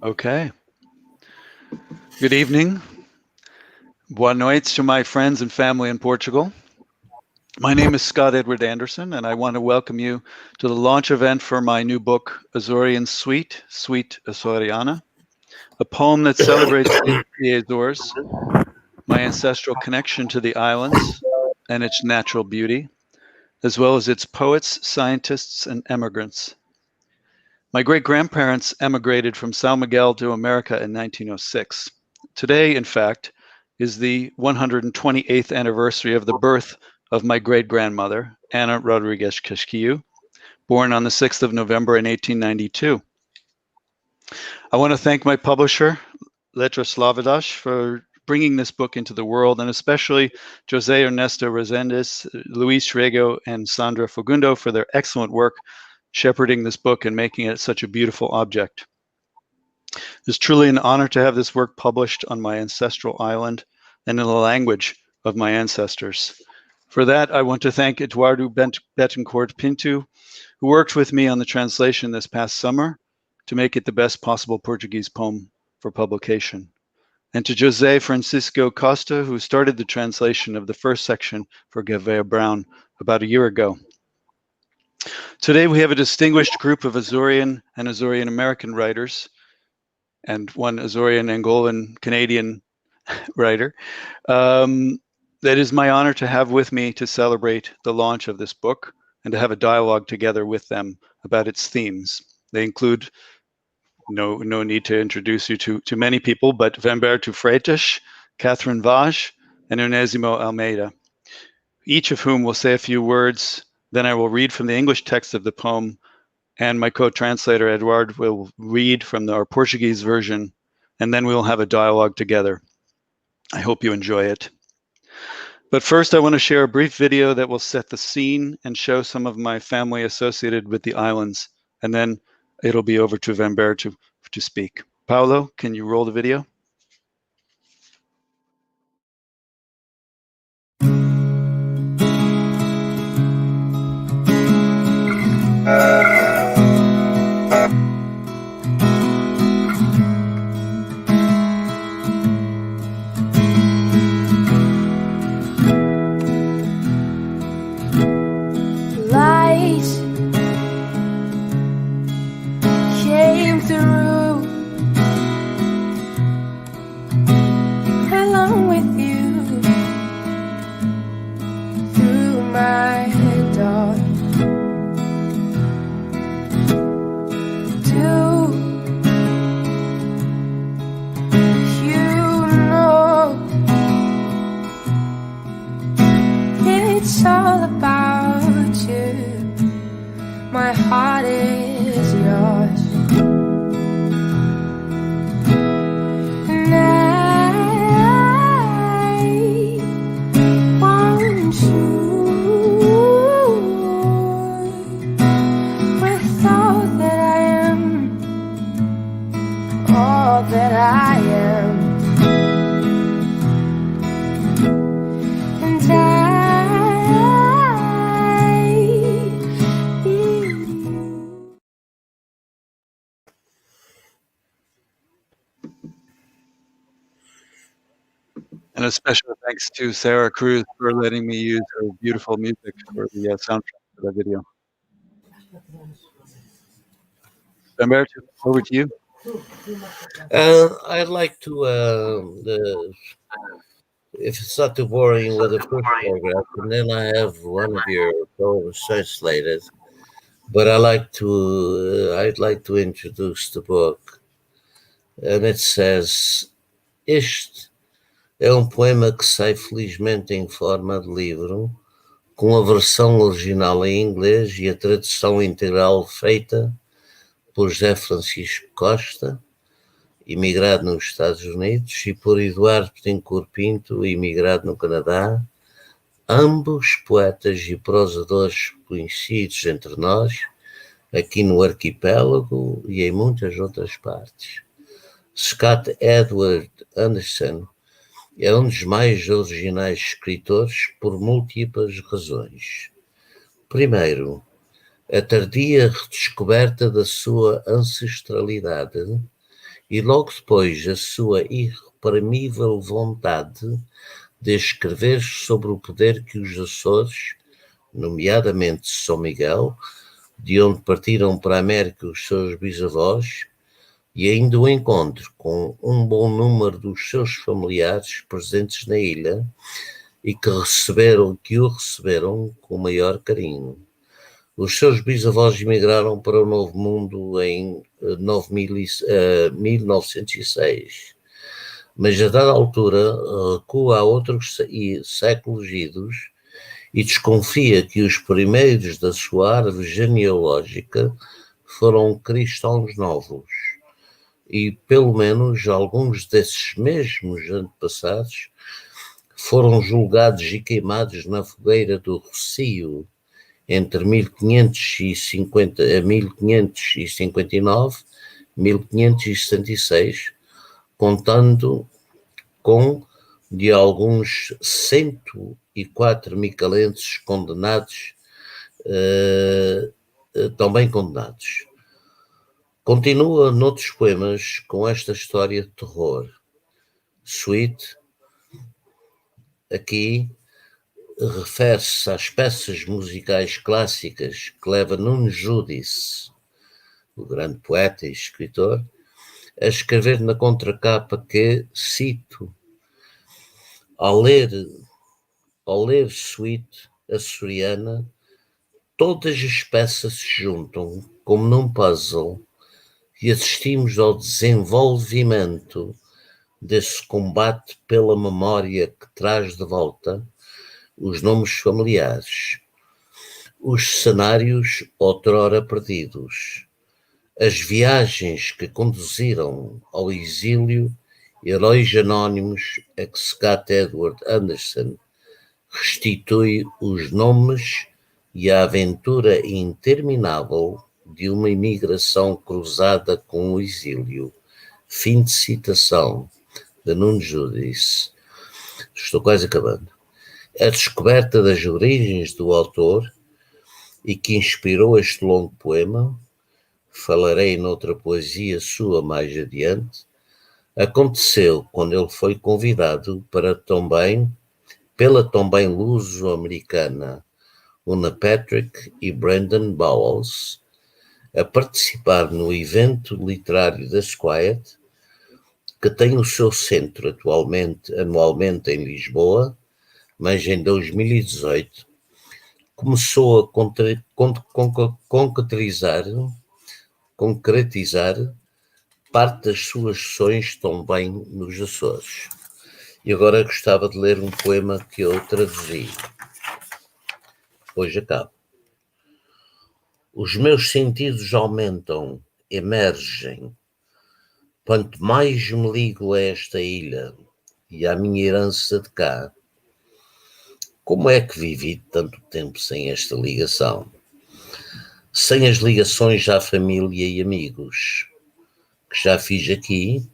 Okay. Good evening. Boa noite to my friends and family in Portugal. My name is Scott Edward Anderson, and I want to welcome you to the launch event for my new book, Azorean Suite, Suite Açoriana, a poem that celebrates the Azores, my ancestral connection to the islands and its natural beauty, as well as its poets, scientists, and emigrants. My great-grandparents emigrated from São Miguel to America in 1906. Today, in fact, is the 128th anniversary of the birth of my great-grandmother, Ana Rodrigues Casquillo, born on the 6th of November in 1892. I want to thank my publisher, Letras Lavadas, for bringing this book into the world, and especially José Ernesto Rezendes, Luis Rego, and Sandra Fagundo for their excellent work shepherding this book and making it such a beautiful object. It's truly an honor to have this work published on my ancestral island and in the language of my ancestors. For that, I want to thank Eduardo Betancourt Pinto, who worked with me on the translation this past summer to make it the best possible Portuguese poem for publication. And to José Francisco Costa, who started the translation of the first section for Gavea Brown about a year ago. Today, we have a distinguished group of Azorean and Azorean American writers, and one Azorean Angolan Canadian writer. That is my honor to have with me to celebrate the launch of this book and to have a dialogue together with them about its themes. They include, no need to introduce you to many people, but Vamberto Freitas, Katherine Vaz, and Onésimo Almeida, each of whom will say a few words. Then I will read from the English text of the poem, and my co-translator, Eduardo, will read from our Portuguese version, and then we'll have a dialogue together. I hope you enjoy it. But first, I want to share a brief video that will set the scene and show some of my family associated with the islands, and then it'll be over to Vamberto to speak. Paulo, can you roll the video? And a special thanks to Sarah Cruz for letting me use her beautiful music for the soundtrack for the video. Vamberto, over to you. I'd like to, if it's not too boring, with the first paragraph, and then I have one of your poems translated. But I'd like to introduce the book, and it says: Este é poema que sai felizmente em forma de livro, com a versão original em inglês e a tradução integral feita por José Francisco Costa, imigrado nos Estados Unidos, e por Eduardo Betancourt Pinto, imigrado no Canadá, ambos poetas e prosadores conhecidos entre nós, aqui no arquipélago e em muitas outras partes. Scott Edward Anderson é um dos mais originais escritores por múltiplas razões. Primeiro, a tardia redescoberta da sua ancestralidade e logo depois a sua irreprimível vontade de escrever sobre o poder que os Açores, nomeadamente São Miguel, de onde partiram para a América os seus bisavós, e ainda o encontro com um bom número dos seus familiares presentes na ilha e que o receberam com o maior carinho. Os seus bisavós emigraram para o Novo Mundo em 1906, mas a dada altura recua a outros séculos idos e desconfia que os primeiros da sua árvore genealógica foram cristãos novos, e pelo menos alguns desses mesmos antepassados foram julgados e queimados na fogueira do Rocio entre 1559 e 1576, contando com de alguns 104 micalenses condenados, também condenados. Continua noutros poemas com esta história de terror. Suite, aqui, refere-se às peças musicais clássicas que leva Nuno Judice, o grande poeta e escritor, a escrever na contracapa que, cito, ao ler Suite Açoriana, todas as peças se juntam como num puzzle e assistimos ao desenvolvimento desse combate pela memória que traz de volta os nomes familiares, os cenários outrora perdidos, as viagens que conduziram ao exílio heróis anónimos a que Scott Edward Anderson restitui os nomes e a aventura interminável de uma imigração cruzada com o exílio. Fim de citação de Nuno Judice. Estou quase acabando. A descoberta das origens do autor e que inspirou este longo poema, falarei noutra poesia sua mais adiante, aconteceu quando ele foi convidado pela também luso-americana Una Patrick e Brandon Bowles a participar no evento literário da Quiet, que tem o seu centro anualmente em Lisboa, mas em 2018 começou a concretizar parte das suas sessões também nos Açores. E agora gostava de ler um poema que eu traduzi. Hoje acabo. Os meus sentidos aumentam, emergem. Quanto mais me ligo a esta ilha e à minha herança de cá, como é que vivi tanto tempo sem esta ligação? Sem as ligações à família e amigos que já fiz aqui,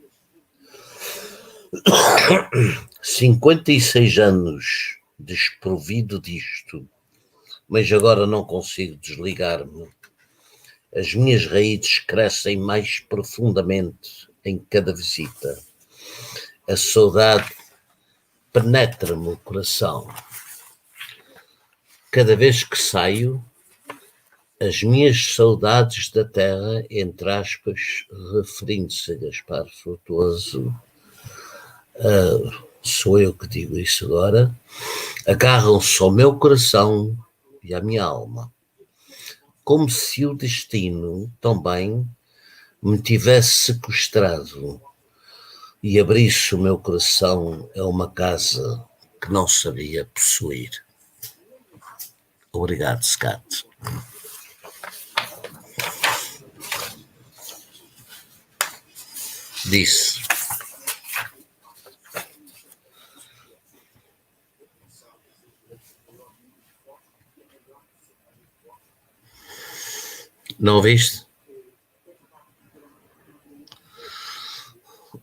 56 anos desprovido disto, mas agora não consigo desligar-me. As minhas raízes crescem mais profundamente em cada visita. A saudade penetra-me o coração. Cada vez que saio, as minhas saudades da terra, entre aspas, referindo-se a Gaspar Frutuoso, sou eu que digo isso agora, agarram-se ao meu coração e à minha alma, como se o destino também me tivesse sequestrado e abrisse o meu coração a uma casa que não sabia possuir. Obrigado, Scott. Disse. Não viste?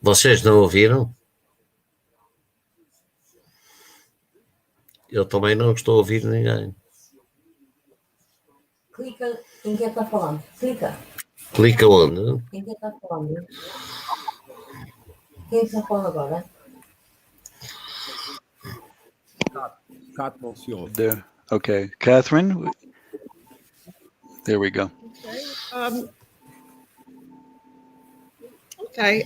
Vocês não ouviram? Eu também não estou a ouvir ninguém. Clica em quem está falando. Clica. Clica onde? Em quem está falando. Quem está falando agora? Scott Monsieur. There. Okay. Katherine, there we go. Okay.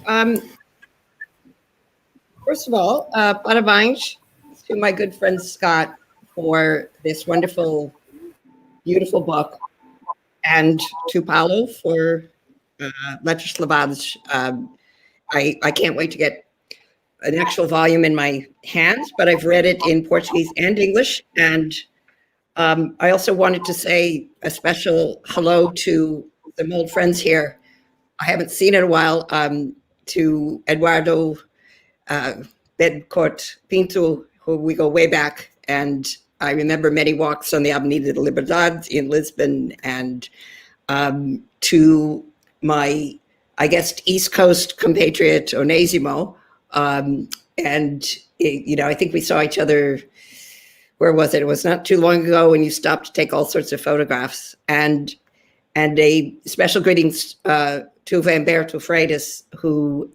First of all, parabéns to my good friend Scott for this wonderful, beautiful book, and to Paulo for Letras Lavadas. I can't wait to get an actual volume in my hands, but I've read it in Portuguese and English. And I also wanted to say a special hello to some old friends here I haven't seen in a while, to Eduardo Bedcourt Pinto, who we go way back. And I remember many walks on the Avenida de Liberdade in Lisbon, and to my, I guess, East Coast compatriot, Onésimo. And, I think we saw each other, where was it? It was not too long ago when you stopped to take all sorts of photographs. And a special greetings to Vamberto Freitas, who,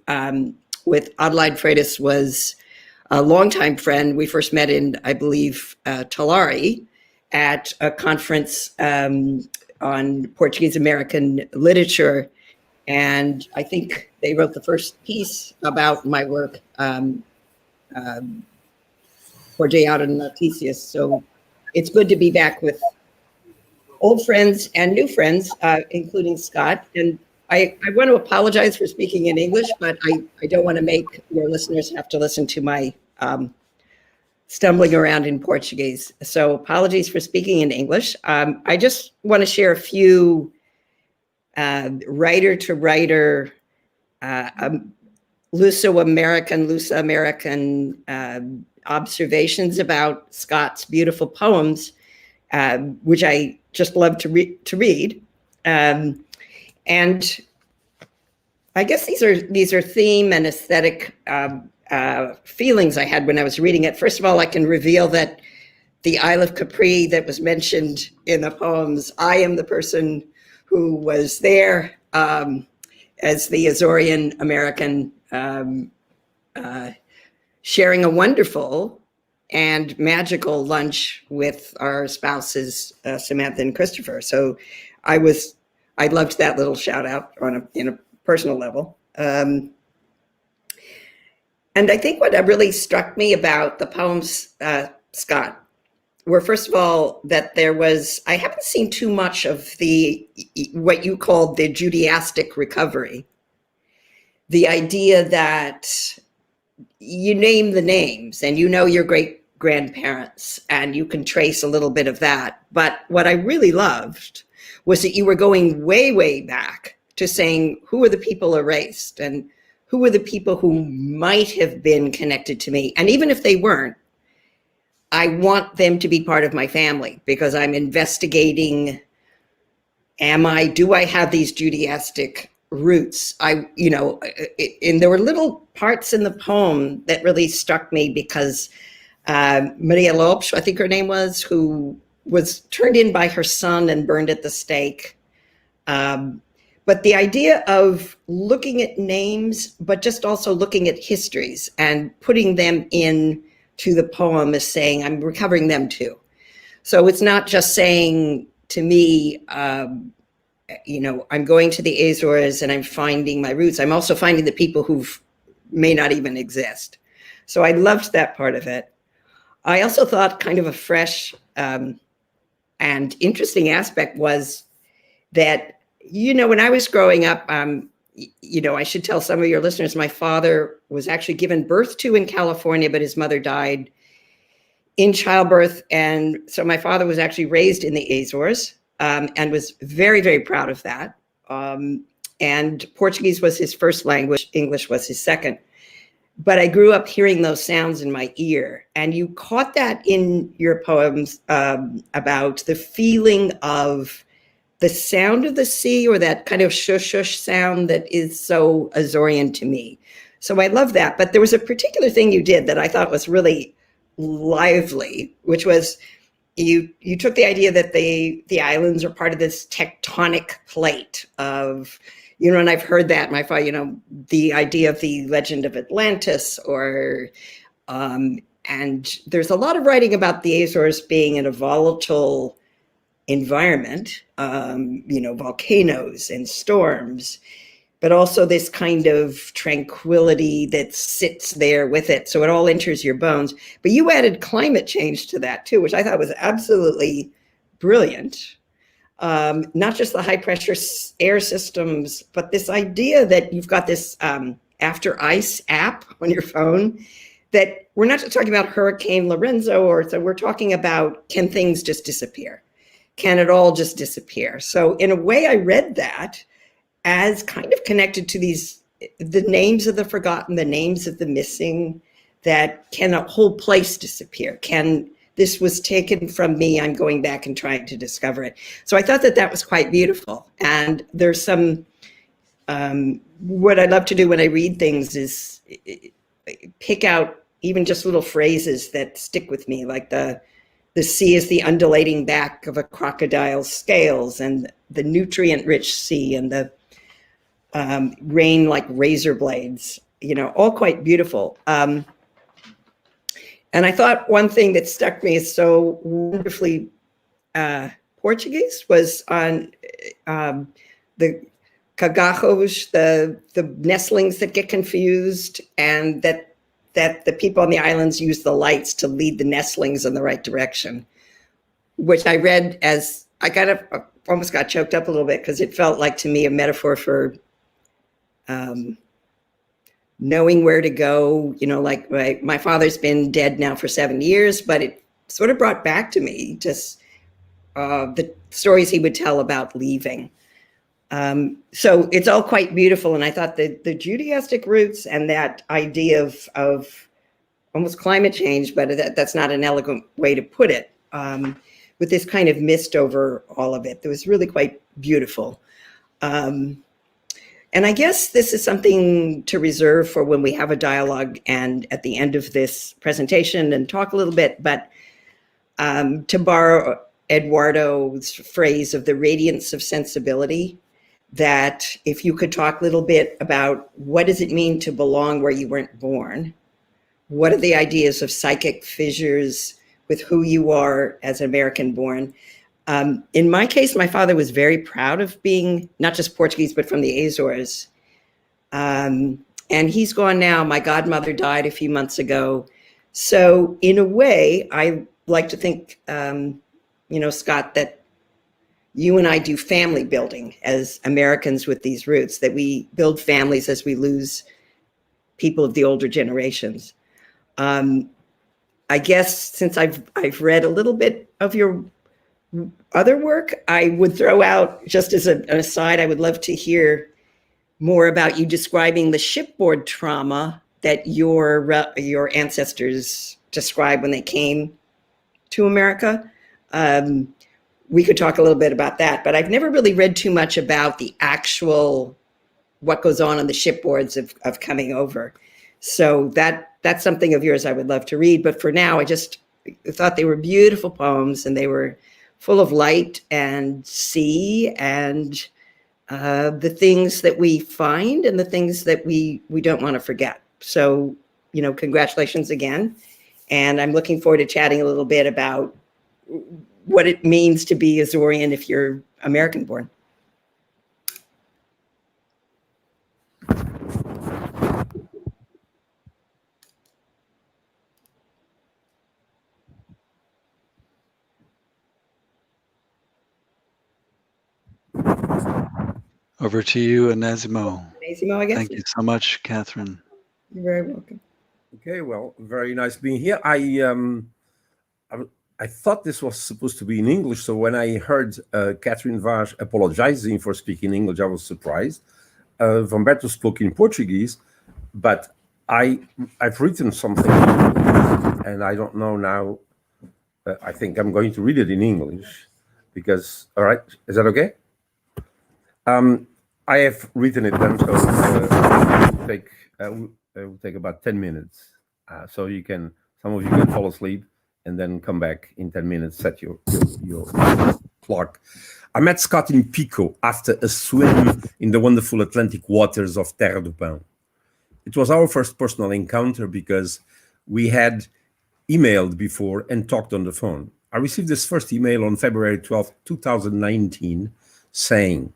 with Adelaide Freitas, was a longtime friend. We first met in, I believe, Tulare at a conference on Portuguese American literature. And I think they wrote the first piece about my work for Diário de Notícias. So it's good to be back with old friends and new friends, including Scott. And I want to apologize for speaking in English, but I don't want to make your listeners have to listen to my stumbling around in Portuguese. So apologies for speaking in English. I just want to share a few writer to writer, Luso-American observations about Scott's beautiful poems, which I just love to read. And I guess these are theme and aesthetic feelings I had when I was reading it. First of all, I can reveal that the Isle of Capri that was mentioned in the poems, I am the person who was there as the Azorean American, sharing a wonderful and magical lunch with our spouses, Samantha and Christopher. So I loved that little shout out in a personal level. And I think what really struck me about the poems, Scott, were, first of all, that I haven't seen too much of what you called the Judaistic recovery. The idea that you name the names and your great grandparents and you can trace a little bit of that. But what I really loved was that you were going way, way back to saying, who are the people erased and who are the people who might have been connected to me? And even if they weren't, I want them to be part of my family because I'm investigating, do I have these Judaistic roots? And there were little parts in the poem that really struck me because Maria Lopes, I think her name was, who was turned in by her son and burned at the stake. But the idea of looking at names, but just also looking at histories and putting them in to the poem is saying, I'm recovering them too. So it's not just saying to me, I'm going to the Azores and I'm finding my roots. I'm also finding the people who may not even exist. So I loved that part of it. I also thought kind of a fresh and interesting aspect was that, when I was growing up, I should tell some of your listeners, my father was actually given birth to in California, but his mother died in childbirth. And so my father was actually raised in the Azores and was very, very proud of that. And Portuguese was his first language. English was his second. But I grew up hearing those sounds in my ear. And you caught that in your poems about the feeling of the sound of the sea, or that kind of shush shush sound that is so Azorean to me. So I love that. But there was a particular thing you did that I thought was really lively, which was you took the idea that the islands are part of this tectonic plate of, and I've heard that. My father, the idea of the legend of Atlantis, and there's a lot of writing about the Azores being in a volatile environment, volcanoes and storms, but also this kind of tranquility that sits there with it. So it all enters your bones. But you added climate change to that too, which I thought was absolutely brilliant. Not just the high pressure air systems, but this idea that you've got this After Ice app on your phone, that we're not just talking about Hurricane Lorenzo, so we're talking about, can things just disappear? Can it all just disappear? So in a way, I read that as kind of connected to the names of the forgotten, the names of the missing, that can a whole place disappear? This was taken from me, I'm going back and trying to discover it. So I thought that was quite beautiful. And there's some, what I love to do when I read things is pick out even just little phrases that stick with me, like the sea is the undulating back of a crocodile's scales, and the nutrient-rich sea, and the rain like razor blades, all quite beautiful. And I thought one thing that struck me as so wonderfully Portuguese was on the cagajos, the nestlings that get confused, and that the people on the islands use the lights to lead the nestlings in the right direction, which I read as, I almost got choked up a little bit, because it felt like to me a metaphor for knowing where to go. Like my father's been dead now for 7 years, but it sort of brought back to me just the stories he would tell about leaving. So it's all quite beautiful. And I thought the Judaistic roots and that idea of almost climate change, but that's not an elegant way to put it, with this kind of mist over all of it, that was really quite beautiful. And I guess this is something to reserve for when we have a dialogue and at the end of this presentation and talk a little bit, but to borrow Eduardo's phrase of the radiance of sensibility, that if you could talk a little bit about what does it mean to belong where you weren't born? What are the ideas of psychic fissures with who you are as an American born? In my case, my father was very proud of being not just Portuguese, but from the Azores. And he's gone now. My godmother died a few months ago. So in a way, I like to think, Scott, that you and I do family building as Americans with these roots, that we build families as we lose people of the older generations. I guess since I've read a little bit of your other work, I would throw out, just as an aside, I would love to hear more about you describing the shipboard trauma that your ancestors described when they came to America. We could talk a little bit about that, but I've never really read too much about the actual, what goes on the shipboards of coming over. So that's something of yours I would love to read. But for now, I just thought they were beautiful poems, and they were full of light and sea and the things that we find and the things that we don't want to forget. So, congratulations again. And I'm looking forward to chatting a little bit about what it means to be Azorean if you're American born. Over to you, Onésimo. Onésimo, I guess. Thank you so much, Katherine. You're very welcome. Okay, well, very nice being here. I thought this was supposed to be in English, so when I heard Katherine Vaz apologizing for speaking English, I was surprised. Vamberto spoke in Portuguese, but I've written something, and I don't know now. I think I'm going to read it in English, because, all right, is that okay? I have written it then, so it will take about 10 minutes. So some of you can fall asleep and then come back in 10 minutes, set your Clark. I met Scott in Pico after a swim in the wonderful Atlantic waters of Terra do Pão. It was our first personal encounter because we had emailed before and talked on the phone. I received this first email on February 12, 2019, saying,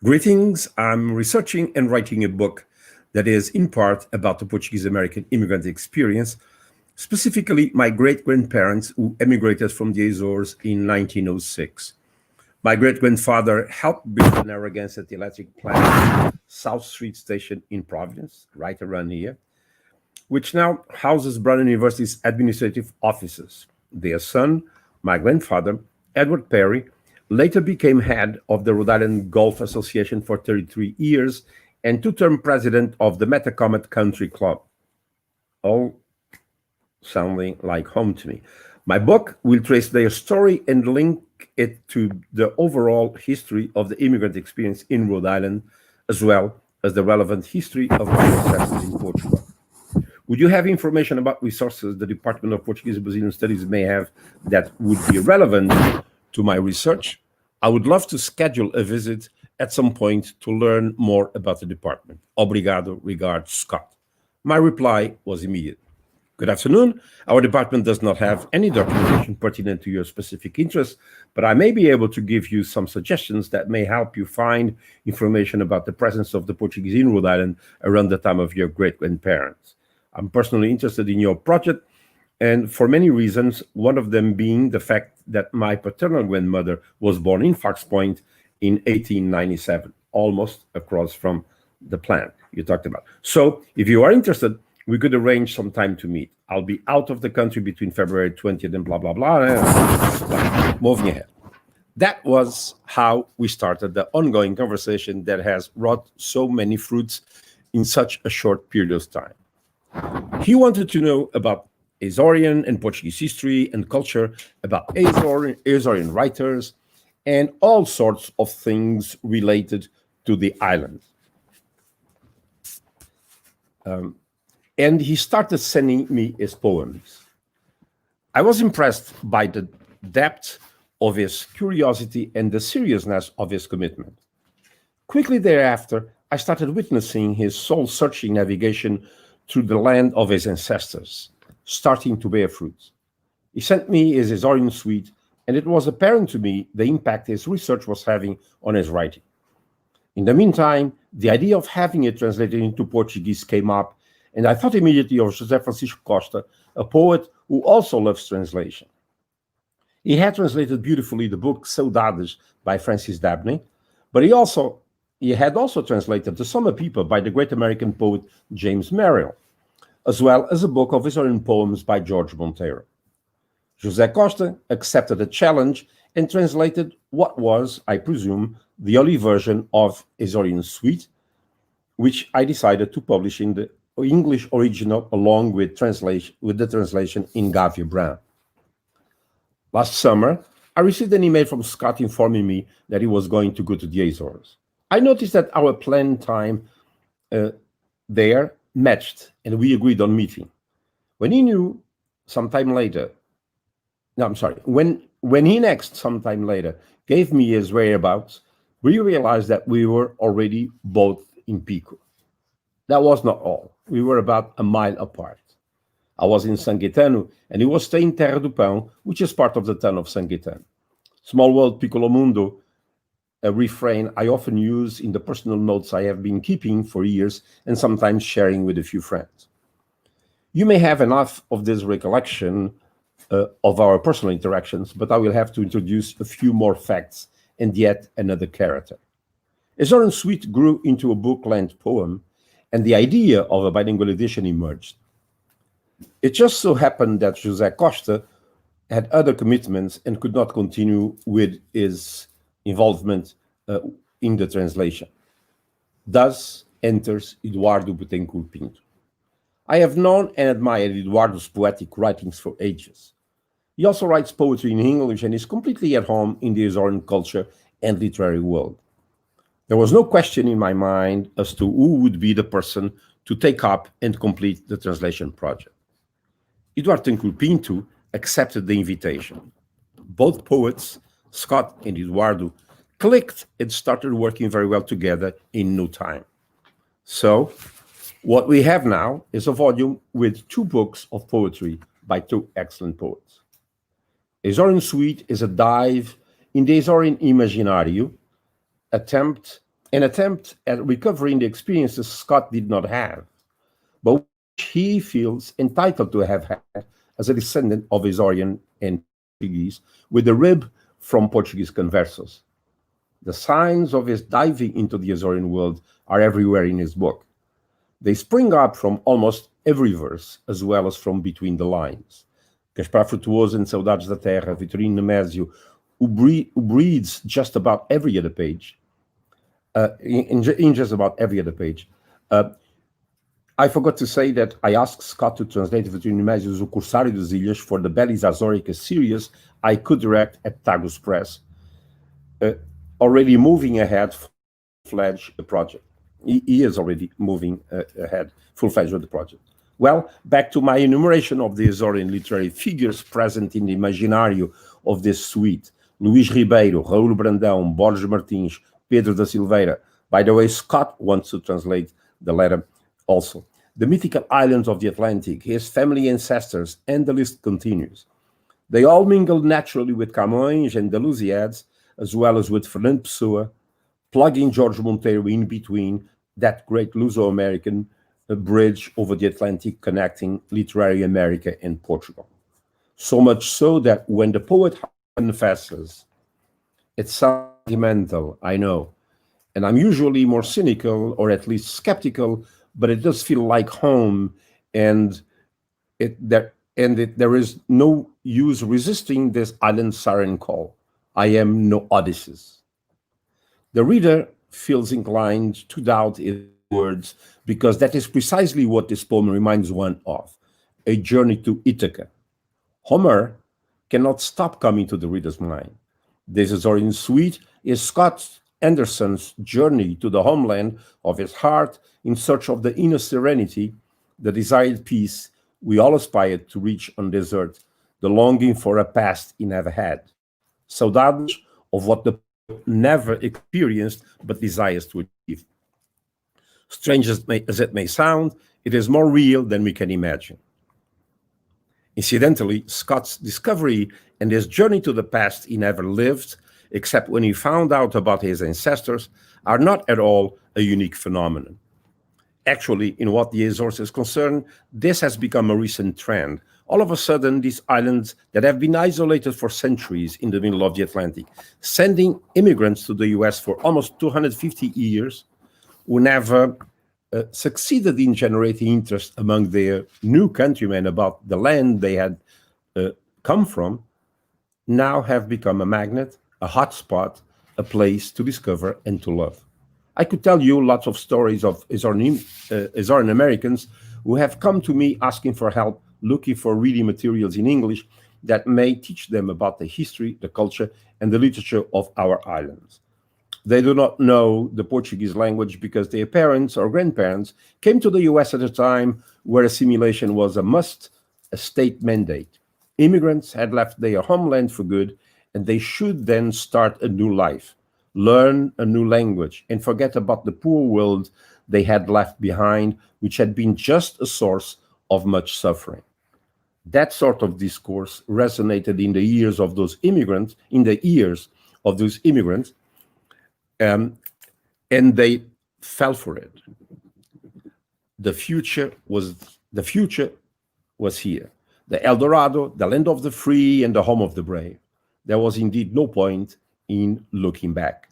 "Greetings, I'm researching and writing a book that is in part about the Portuguese-American immigrant experience, specifically my great-grandparents who emigrated from the Azores in 1906. My great-grandfather helped build the Narragansett electric plant, South Street Station in Providence, right around here, which now houses Brown University's administrative offices. Their son, my grandfather, Edward Perry, later became head of the Rhode Island Golf Association for 33 years and two-term president of the Metacomet Country Club." All sounding like home to me. My book will trace their story and link it to the overall history of the immigrant experience in Rhode Island, as well as the relevant history of my ancestors in Portugal. Would you have information about resources the Department of Portuguese and Brazilian Studies may have that would be relevant to my research? I would love to schedule a visit at some point to learn more about the department. Obrigado, regards, Scott. My reply was immediate. Good afternoon. Our department does not have any documentation pertinent to your specific interests, but I may be able to give you some suggestions that may help you find information about the presence of the Portuguese in Rhode Island around the time of your great-grandparents. I'm personally interested in your project, and for many reasons, one of them being the fact that my paternal grandmother was born in Fox Point in 1897, almost across from the plant you talked about. So if you are interested, we could arrange some time to meet. I'll be out of the country between February 20th and blah, blah, blah. Moving ahead. That was how we started the ongoing conversation that has wrought so many fruits in such a short period of time. He wanted to know about Açorian and Portuguese history and culture, about Açorian writers, and all sorts of things related to the island. And he started sending me his poems. I was impressed by the depth of his curiosity and the seriousness of his commitment. Quickly thereafter, I started witnessing his soul-searching navigation through the land of his ancestors, starting to bear fruit. He sent me his Azorean Suite, and it was apparent to me the impact his research was having on his writing. In the meantime, the idea of having it translated into Portuguese came up, and I thought immediately of José Francisco Costa, a poet who also loves translation. He had translated beautifully the book Saudades by Francis Dabney, but he had also translated The Summer People by the great American poet James Merrill, as well as a book of Açorian poems by George Monteiro. José Costa accepted the challenge and translated what was, I presume, the early version of Azorean Suite, which I decided to publish in the English original along with the translation in Gavia Brown. Last summer, I received an email from Scott informing me that he was going to go to the Azores. I noticed that our planned time there matched, and we agreed on meeting. When he next, sometime later, gave me his whereabouts, we realized that we were already both in Pico. That was not all. We were about a mile apart. I was in San Gaetano, and he was staying in Terra do Pão, which is part of the town of San Gaetano. Small world, piccolo mundo, a refrain I often use in the personal notes I have been keeping for years and sometimes sharing with a few friends. You may have enough of this recollection of our personal interactions, but I will have to introduce a few more facts and yet another character. Azorean Suite grew into a book-length poem, and the idea of a bilingual edition emerged. It just so happened that José Costa had other commitments and could not continue with his involvement in the translation. Thus enters Eduardo Betancourt Pinto. I have known and admired Eduardo's poetic writings for ages. He also writes poetry in English and is completely at home in the Azorean culture and literary world. There was no question in my mind as to who would be the person to take up and complete the translation project. Eduardo Betancourt Pinto accepted the invitation. Both poets Scott and Eduardo clicked and started working very well together in no time. So what we have now is a volume with 2 books of poetry by 2 excellent poets. Azorean Suite is a dive in the Azorean Imaginario, an attempt at recovering the experiences Scott did not have, but which he feels entitled to have had as a descendant of Azorean and Portuguese, with a rib from Portuguese conversos. The signs of his diving into the Azorean world are everywhere in his book. They spring up from almost every verse, as well as from between the lines. Gaspar Frutuoso and Saudades da Terra, Vitorino Nemésio, who breathes just about every other page, in just about every other page. I forgot to say that I asked Scott to translate Vitorino Nemésio's O Corsário das Ilhas for the Bellies Azoricas series I could direct at Tagus Press, already moving ahead full-fledged the project. He is already moving ahead full-fledged with the project. Well, back to my enumeration of the Azorean literary figures present in the Imaginario of this suite. Luís Ribeiro, Raul Brandão, Borges Martins, Pedro da Silveira. By the way, Scott wants to translate the letter also. The mythical islands of the Atlantic, his family ancestors, and the list continues. They all mingle naturally with Camões and the Lusíads, as well as with Fernando Pessoa, plugging Jorge Monteiro in between, that great Luso-American bridge over the Atlantic connecting literary America and Portugal. So much so that when the poet confesses, it sounds sentimental, I know, and I'm usually more cynical or at least skeptical, but it does feel like home, and there is no use resisting this island siren call. I am no Odysseus. The reader feels inclined to doubt his words, because that is precisely what this poem reminds one of, a journey to Ithaca. Homer cannot stop coming to the reader's mind. This Azorean Suite is Scott Anderson's journey to the homeland of his heart in search of the inner serenity, the desired peace we all aspire to reach on this earth, the longing for a past he never had. Saudades of what the poet never experienced but desires to achieve. Strange as it may sound, it is more real than we can imagine. Incidentally, Scott's discovery and his journey to the past he never lived, except when he found out about his ancestors, are not at all a unique phenomenon. Actually, in what the Azores is concerned, this has become a recent trend. All of a sudden, these islands that have been isolated for centuries in the middle of the Atlantic, sending immigrants to the US for almost 250 years, who never succeeded in generating interest among their new countrymen about the land they had come from, now have become a magnet, a hotspot, a place to discover and to love. I could tell you lots of stories of Azorean Americans who have come to me asking for help, looking for reading materials in English that may teach them about the history, the culture, and the literature of our islands. They do not know the Portuguese language because their parents or grandparents came to the US at a time where assimilation was a must, a state mandate. Immigrants had left their homeland for good, and they should then start a new life, learn a new language, and forget about the poor world they had left behind, which had been just a source of much suffering. That sort of discourse resonated in the ears of those immigrants, and they fell for it. The future was here. The El Dorado, the land of the free and the home of the brave. There was indeed no point in looking back.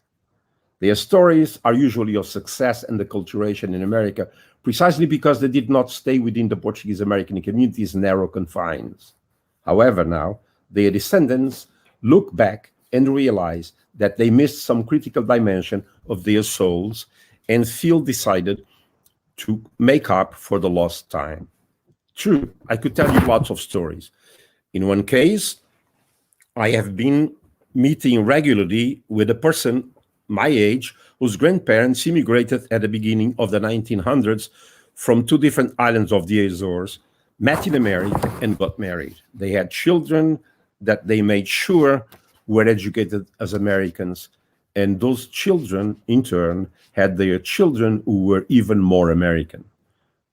Their stories are usually of success and acculturation in America precisely because they did not stay within the Portuguese American community's narrow confines. However, now, their descendants look back and realize that they missed some critical dimension of their souls and feel decided to make up for the lost time. True, I could tell you lots of stories. In one case, I have been meeting regularly with a person my age whose grandparents immigrated at the beginning of the 1900s from two different islands of the Azores, met in America and got married. They had children that they made sure were educated as Americans, and those children, in turn, had their children who were even more American.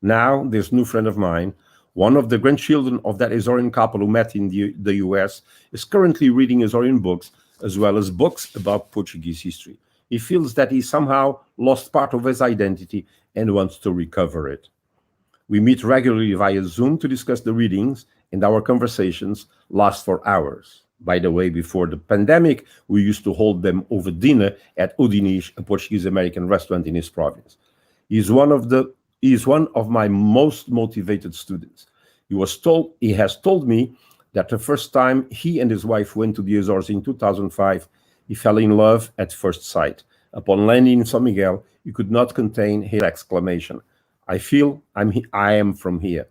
Now, this new friend of mine, one of the grandchildren of that Azorian couple who met in the US, is currently reading Azorian books, as well as books about Portuguese history. He feels that he somehow lost part of his identity and wants to recover it. We meet regularly via Zoom to discuss the readings, and our conversations last for hours. By the way, before the pandemic, we used to hold them over dinner at Udiniz, a Portuguese-American restaurant in his province. He is one of my most motivated students. He has told me that the first time he and his wife went to the Azores in 2005, he fell in love at first sight. Upon landing in São Miguel, he could not contain his exclamation. I feel I am from here,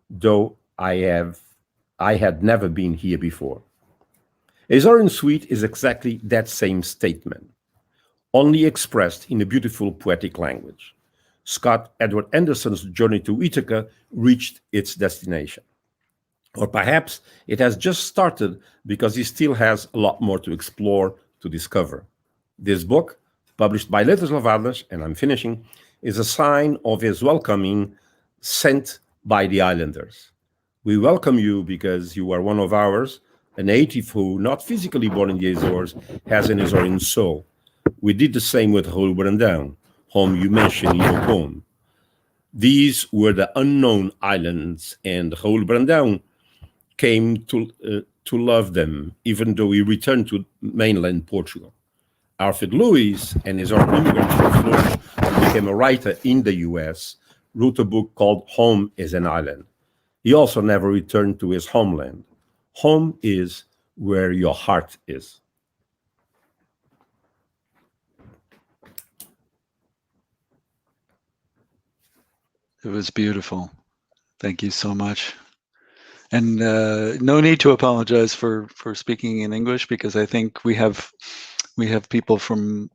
though I had never been here before. Azorean Suite is exactly that same statement, only expressed in a beautiful poetic language. Scott Edward Anderson's journey to Ithaca reached its destination. Or perhaps it has just started because he still has a lot more to explore, to discover. This book, published by Letras Lavadas, and I'm finishing, is a sign of his welcoming sent by the islanders. We welcome you because you are one of ours, a native who, not physically born in the Azores, has an Azorian soul. We did the same with Raul Brandão, whom you mentioned in your poem. These were the unknown islands, and Raul Brandão came to love them, even though he returned to mainland Portugal. Alfred Lewis, and his own immigrant from Florida, who became a writer in the US, wrote a book called Home is an Island. He also never returned to his homeland. Home is where your heart is. It was beautiful. Thank you so much. And no need to apologize for speaking in English, because I think we have people from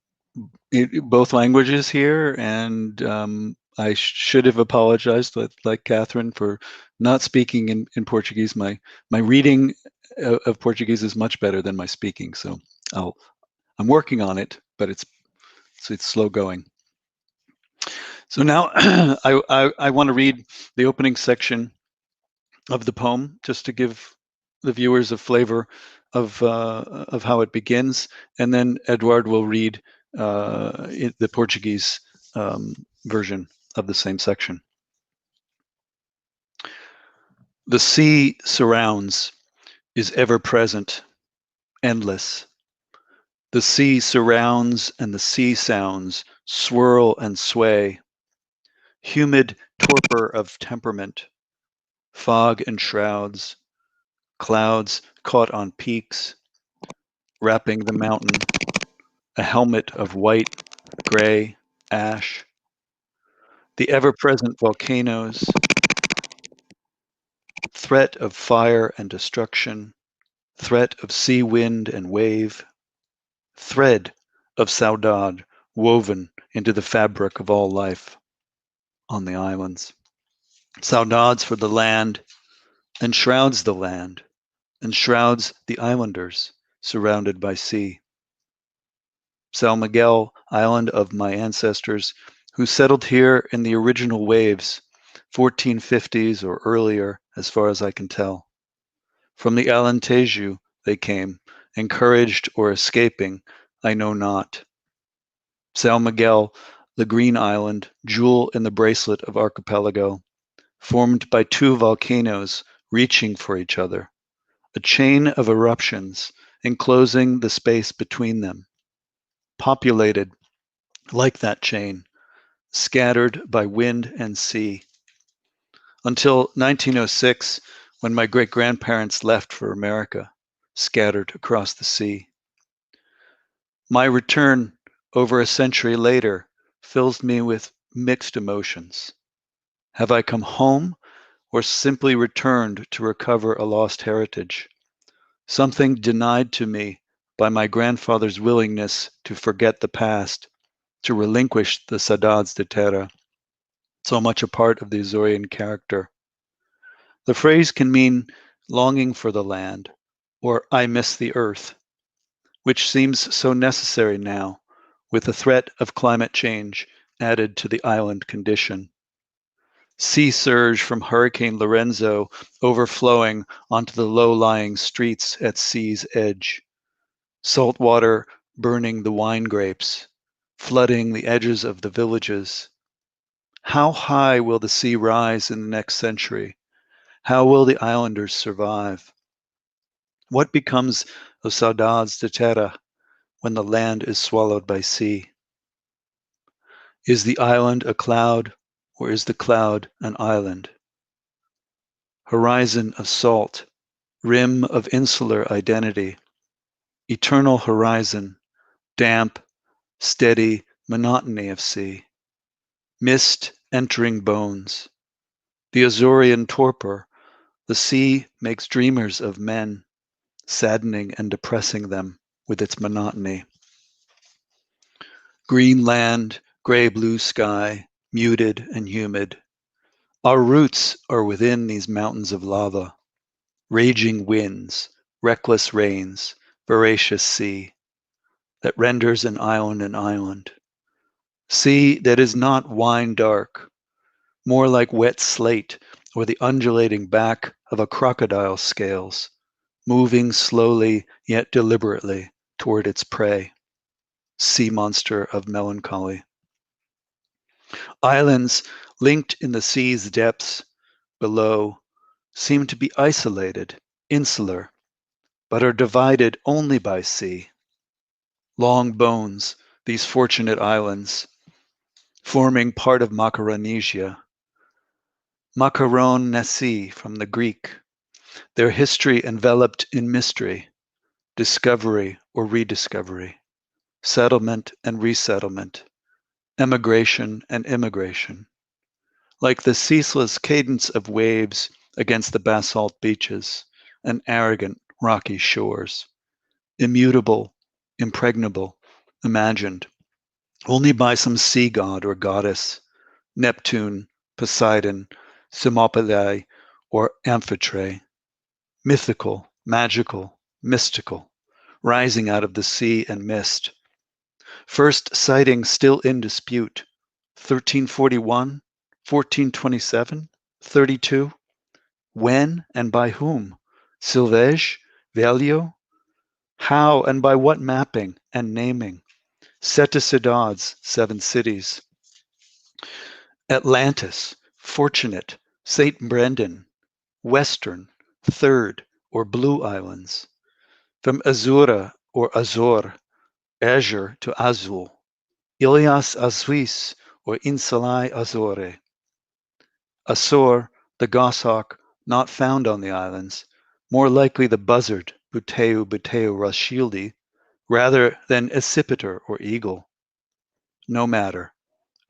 both languages here, and I should have apologized, like Katherine, for not speaking in Portuguese. My reading of Portuguese is much better than my speaking, so I'm working on it, but it's slow going. So now I want to read the opening section of the poem, just to give the viewers a flavor of how it begins, and then Eduard will read the Portuguese version of the same section. The sea surrounds, is ever present, endless. The sea surrounds, and the sea sounds swirl and sway. Humid torpor of temperament, fog and shrouds, clouds caught on peaks, wrapping the mountain, a helmet of white, gray, ash. The ever-present volcanoes, threat of fire and destruction, threat of sea wind and wave, thread of saudade woven into the fabric of all life on the islands. Saudades for the land, enshrouds the land, enshrouds the islanders surrounded by sea. São Miguel, island of my ancestors, who settled here in the original waves, 1450s or earlier, as far as I can tell. From the Alentejo they came, encouraged or escaping, I know not. São Miguel, the green island, jewel in the bracelet of archipelago, formed by two volcanoes reaching for each other, a chain of eruptions enclosing the space between them, populated like that chain, scattered by wind and sea. Until 1906, when my great-grandparents left for America, scattered across the sea. My return over a century later fills me with mixed emotions. Have I come home or simply returned to recover a lost heritage? Something denied to me by my grandfather's willingness to forget the past, to relinquish the saudades de terra, so much a part of the Azorean character. The phrase can mean longing for the land, or I miss the earth. which seems so necessary now, with the threat of climate change added to the island condition. Sea surge from Hurricane Lorenzo overflowing onto the low-lying streets at sea's edge. Salt water burning the wine grapes, flooding the edges of the villages. How high will the sea rise in the next century? How will the islanders survive? What becomes of Saudades de Terra when the land is swallowed by sea? Is the island a cloud, or is the cloud an island? Horizon of salt, rim of insular identity, eternal horizon, damp, steady monotony of sea, mist entering bones. The Azorean torpor, the sea makes dreamers of men, saddening and depressing them with its monotony. Green land, gray-blue sky, muted and humid. Our roots are within these mountains of lava. Raging winds, reckless rains, voracious sea that renders an island. Sea that is not wine dark, more like wet slate or the undulating back of a crocodile's scales, moving slowly yet deliberately toward its prey. Sea monster of melancholy. Islands linked in the sea's depths below seem to be isolated, insular, but are divided only by sea. Long bones, these fortunate islands, forming part of Macaronesia. Macaron Nasi from the Greek, their history enveloped in mystery, discovery or rediscovery, settlement and resettlement, emigration and immigration. Like the ceaseless cadence of waves against the basalt beaches and arrogant rocky shores, immutable, impregnable, imagined only by some sea god or goddess, Neptune, Poseidon, Thermopylae, or Amphitrite, mythical, magical, mystical, rising out of the sea and mist. First sighting still in dispute, 1341, 1427, 32. When and by whom? Silvège? Velio? How and by what mapping and naming? Sete cidades, 7 cities. Atlantis, Fortunate, St. Brendan, Western, Third, or Blue Islands. From Azura or Azor, Azure to Azul. Ilias Azuis or Insulae Azore. Azor, the goshawk, not found on the islands, more likely the buzzard, Buteu rothschildi, rather than accipiter or eagle. No matter,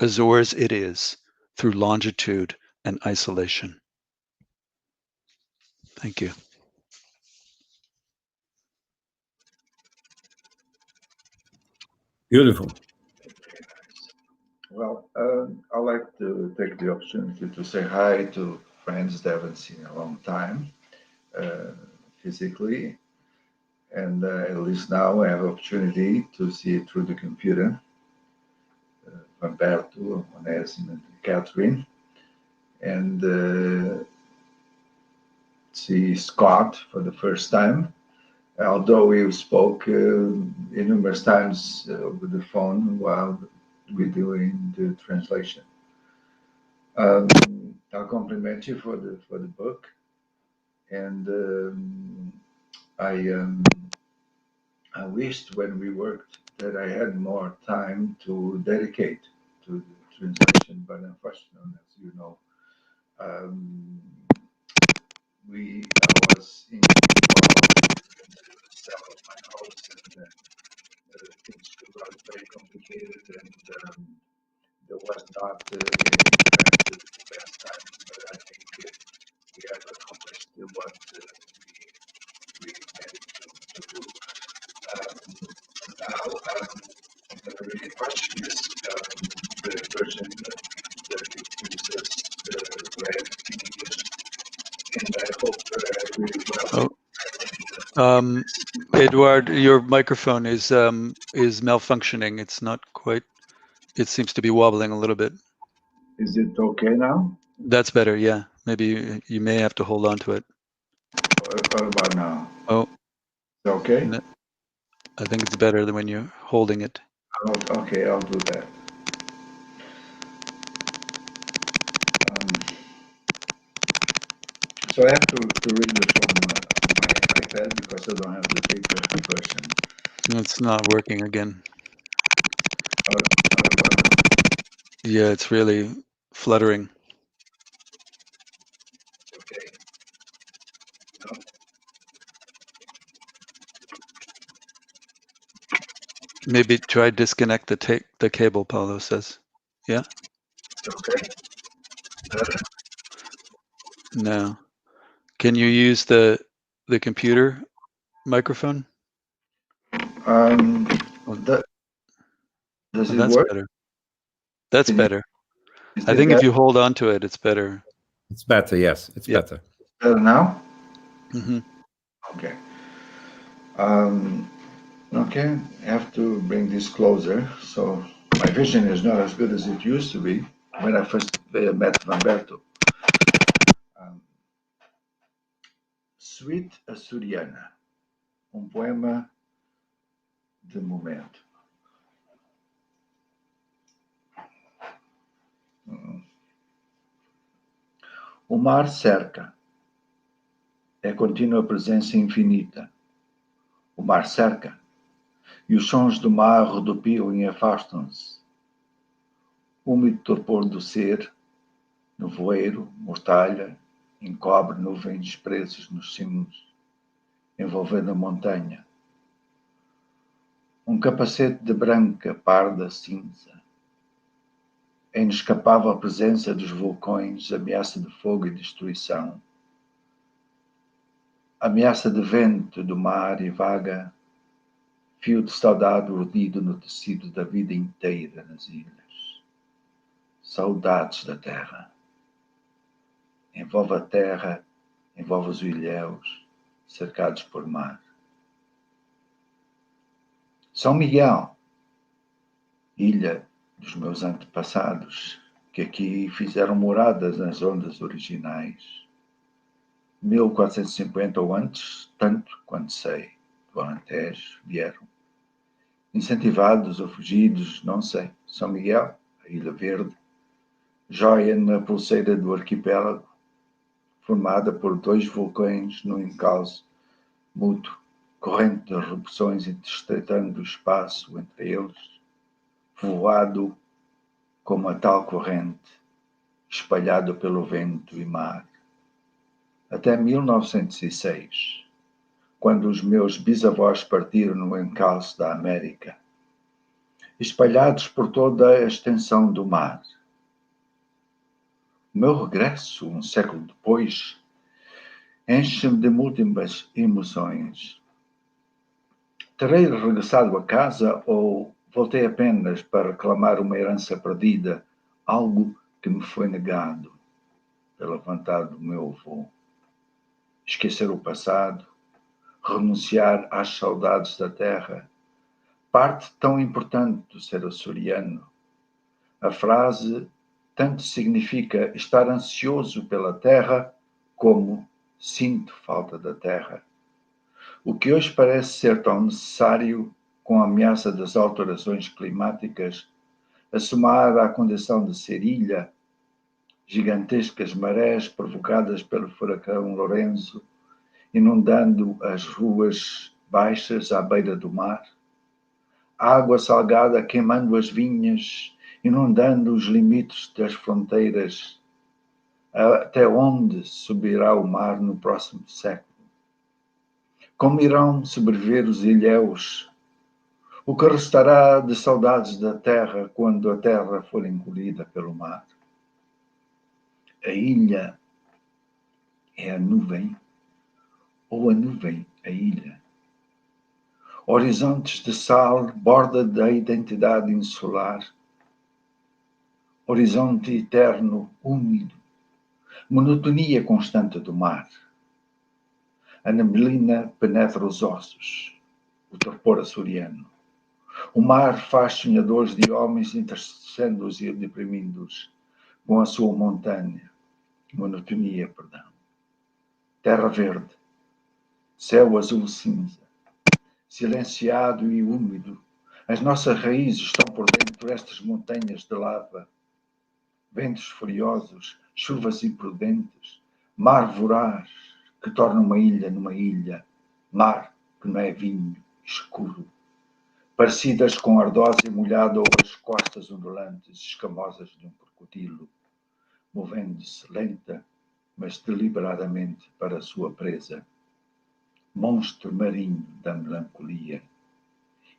Azores it is, through longitude and isolation. Thank you. Beautiful. Well, I'd like to take the opportunity to say hi to friends that I haven't seen in a long time, physically. And at least now I have opportunity to see it through the computer. Vamberto, Onésimo, and Katherine. And see Scott for the first time. Although we spoke numerous times over the phone while we're doing the translation. I'll compliment you for the book, and I wished when we worked that I had more time to dedicate to the translation, but unfortunately, as you know, I was in sell my house, and things got very complicated, and there was not the best time, but I think we have accomplished what we intended to do. Now, the really question is the version that you just read in English, and I hope really well. Eduard, your microphone is malfunctioning. It's not quite. It seems to be wobbling a little bit. Is it okay now? That's better. Yeah. Maybe you may have to hold on to it. What about now? Oh, Okay. no, I think it's better than when you're holding it. Okay, I'll do that. So I have to read this from my iPad because I don't have the paper version. It's not working again. Uh, Yeah, it's really fluttering. okay. Maybe try disconnect the cable, Paulo says. Yeah? Okay. No. Can you use the computer microphone? Does it That's work? better. That's better. Is I it think if better? you hold on to it, it's better. It's better, yes. It's Yep. better. Better now? Hmm. Okay. Okay, I have to bring this closer. So my vision is not as good as it used to be when I first met Vamberto. Suite Açoriana, poema de momento. O mar cerca, é contínua presença infinita. O mar cerca, e os sons do mar rodopiam e afastam-se. Úmido torpor do ser, nevoeiro, mortalha, encobre nuvens presas nos cimos, envolvendo a montanha. Capacete de branca, parda, cinza. A inescapável presença dos vulcões, ameaça de fogo e destruição. Ameaça de vento do mar e vaga, fio de saudade urdido no tecido da vida inteira nas ilhas. Saudades da terra. Envolve a terra, envolve os ilhéus, cercados por mar. São Miguel, ilha dos meus antepassados, que aqui fizeram moradas nas ondas originais. 1450 ou antes, tanto quanto sei, do Alentejo vieram. Incentivados ou fugidos, não sei. São Miguel, a Ilha Verde, joia na pulseira do arquipélago, formada por 2 vulcões no encalço mútuo, corrente de erupções estreitando o espaço entre eles, voado como a tal corrente, espalhado pelo vento e mar. Até 1906, quando os meus bisavós partiram no encalço da América, espalhados por toda a extensão do mar. O meu regresso, um século depois, enche-me de múltiplas emoções. Terei regressado a casa ou voltei apenas para reclamar uma herança perdida, algo que me foi negado pela vontade do meu avô? Esquecer o passado, renunciar às saudades da terra, parte tão importante do ser açoriano. A frase tanto significa estar ansioso pela terra como sinto falta da terra. O que hoje parece ser tão necessário com a ameaça das alterações climáticas, a somar à condição de ser ilha, gigantescas marés provocadas pelo furacão Lourenço, inundando as ruas baixas à beira do mar, a água salgada queimando as vinhas, inundando os limites das fronteiras, até onde subirá o mar no próximo século? Como irão sobreviver os ilhéus? O que restará de saudades da terra quando a terra for engolida pelo mar? A ilha é a nuvem ou a nuvem a ilha? Horizontes de sal, borda da identidade insular, horizonte eterno, úmido, monotonia constante do mar. A neblina penetra os ossos, o torpor açoriano. O mar faz sonhadores de homens, entristecendo-os e deprimindo-os com a sua monotonia, perdão. Terra verde, céu azul cinza, silenciado e úmido, as nossas raízes estão por dentro destas montanhas de lava. Ventos furiosos, chuvas imprudentes, mar voraz que torna uma ilha numa ilha, mar que não é vinho, escuro, parecidas com ardósia molhada ou as costas ondulantes, escamosas de um crocodilo, movendo-se lenta, mas deliberadamente para a sua presa. Monstro marinho da melancolia.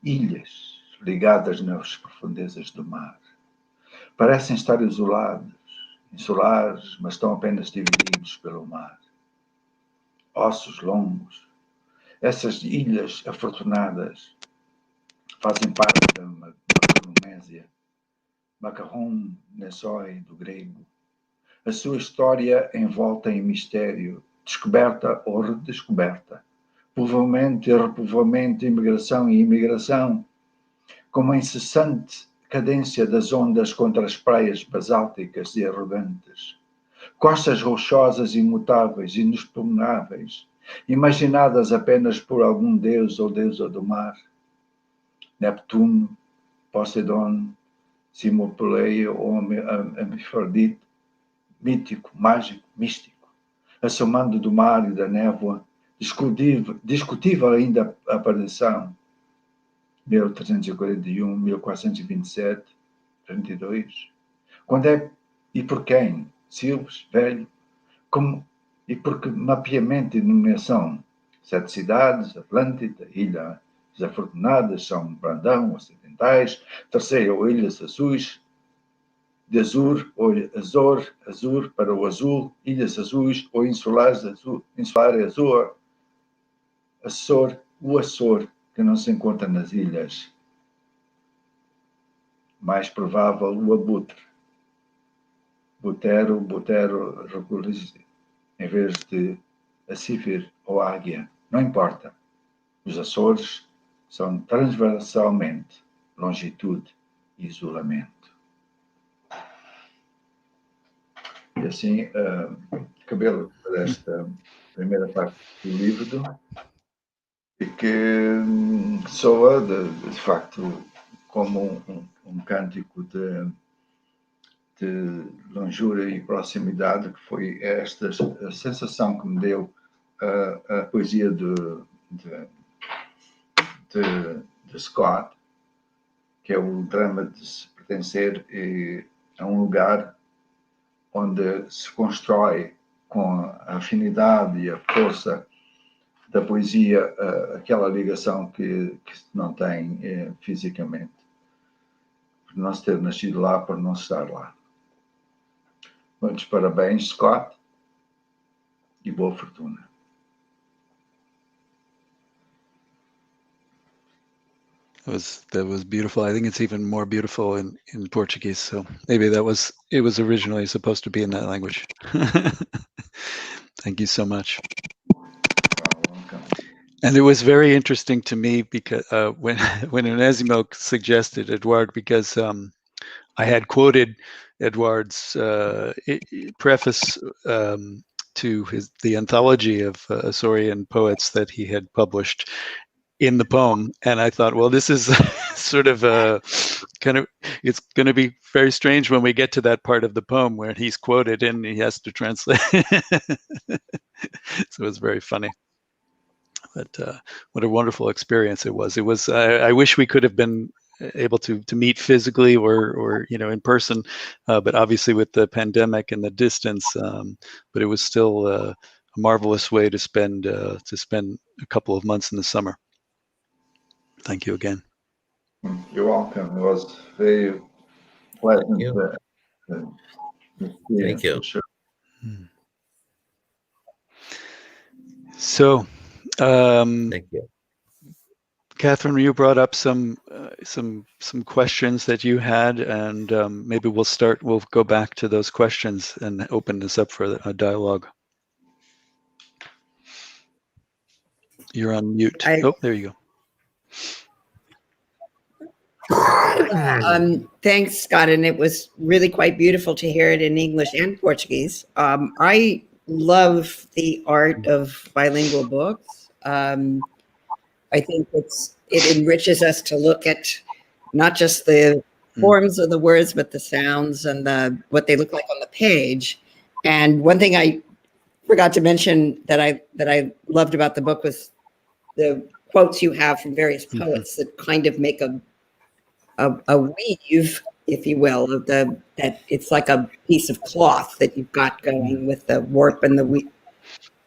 Ilhas ligadas nas profundezas do mar. Parecem estar isolados, insulares, mas estão apenas divididos pelo mar. Ossos longos. Essas ilhas afortunadas fazem parte da Macaronésia, Macarrón Nessoi do grego. A sua história envolta em mistério, descoberta ou redescoberta, povoamento e repovoamento, imigração e imigração, como a incessante cadência das ondas contra as praias basálticas e arrogantes, costas rochosas imutáveis, inexpugnáveis, imaginadas apenas por algum deus ou deusa do mar. Neptuno, Poseidon, Simopoleia ou Amifrodite, mítico, mágico, místico, assomando do mar e da névoa, discutível ainda a aparição, 1341, 1427, 32. Quando é e por quem? Silves, velho, como e por que mapeamento e denominação? 7 cidades, Atlântida, Ilhas Afortunadas, São Brandão, ocidentais, terceira ou Ilhas Azuis, de Azur ou Azur para o azul, Ilhas Azuis ou insulares azul, insular Azor, Açor, o Açor, que não se encontra nas ilhas. Mais provável, o abutre. Butero, regularize, em vez de acifir ou águia. Não importa. Os Açores são transversalmente longitude e isolamento. E assim, cabelo para esta primeira parte do livro, e que soa, de facto, como um cântico de longura e proximidade, que foi esta a sensação que me deu a poesia de Scott, que é o drama de se pertencer a um lugar onde se constrói com a afinidade e a força da poesia aquela ligação que não tem fisicamente, por não se ter nascido lá, por não estar lá. Muitos parabéns, Scott, e boa fortuna. That was beautiful. I think it's even more beautiful in Portuguese. So maybe it was originally supposed to be in that language. Thank you so much. Welcome. And it was very interesting to me because when Onésimo suggested Eduard, because I had quoted Eduard's preface to the anthology of Açorian poets that he had published in the poem, and I thought, well, this is sort of a kind of, it's going to be very strange when we get to that part of the poem where he's quoted and he has to translate. So it was very funny. But what a wonderful experience it was. It was. I wish we could have been able to meet physically or in person, but obviously with the pandemic and the distance. But it was still a marvelous way to spend a couple of months in the summer. Thank you again. You're welcome. It was very pleasant. Thank you. Sure. So, Thank you. Katherine, you brought up some questions that you had, and maybe we'll go back to those questions and open this up for a dialogue. You're on mute. Oh, there you go. Thanks, Scott, and it was really quite beautiful to hear it in English and Portuguese. I love the art of bilingual books. I think it enriches us to look at not just the forms of the words, but the sounds and what they look like on the page. And one thing I forgot to mention that I loved about the book was the quotes you have from various poets that kind of make a weave, if you will, of that it's like a piece of cloth that you've got going with the warp and the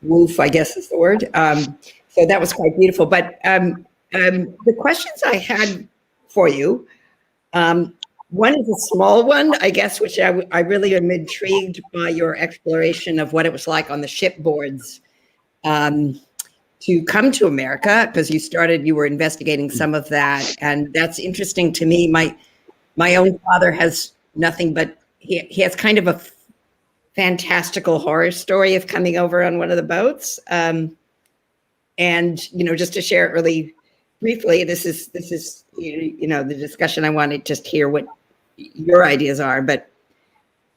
woof, I guess is the word. So that was quite beautiful. But the questions I had for you, one is a small one, I guess, which I really am intrigued by your exploration of what it was like on the shipboards to come to America, because you were investigating some of that, and that's interesting to me. My own father has nothing but he has kind of a fantastical horror story of coming over on one of the boats, and just to share it really briefly, this is the discussion. I wanted to just hear what your ideas are, but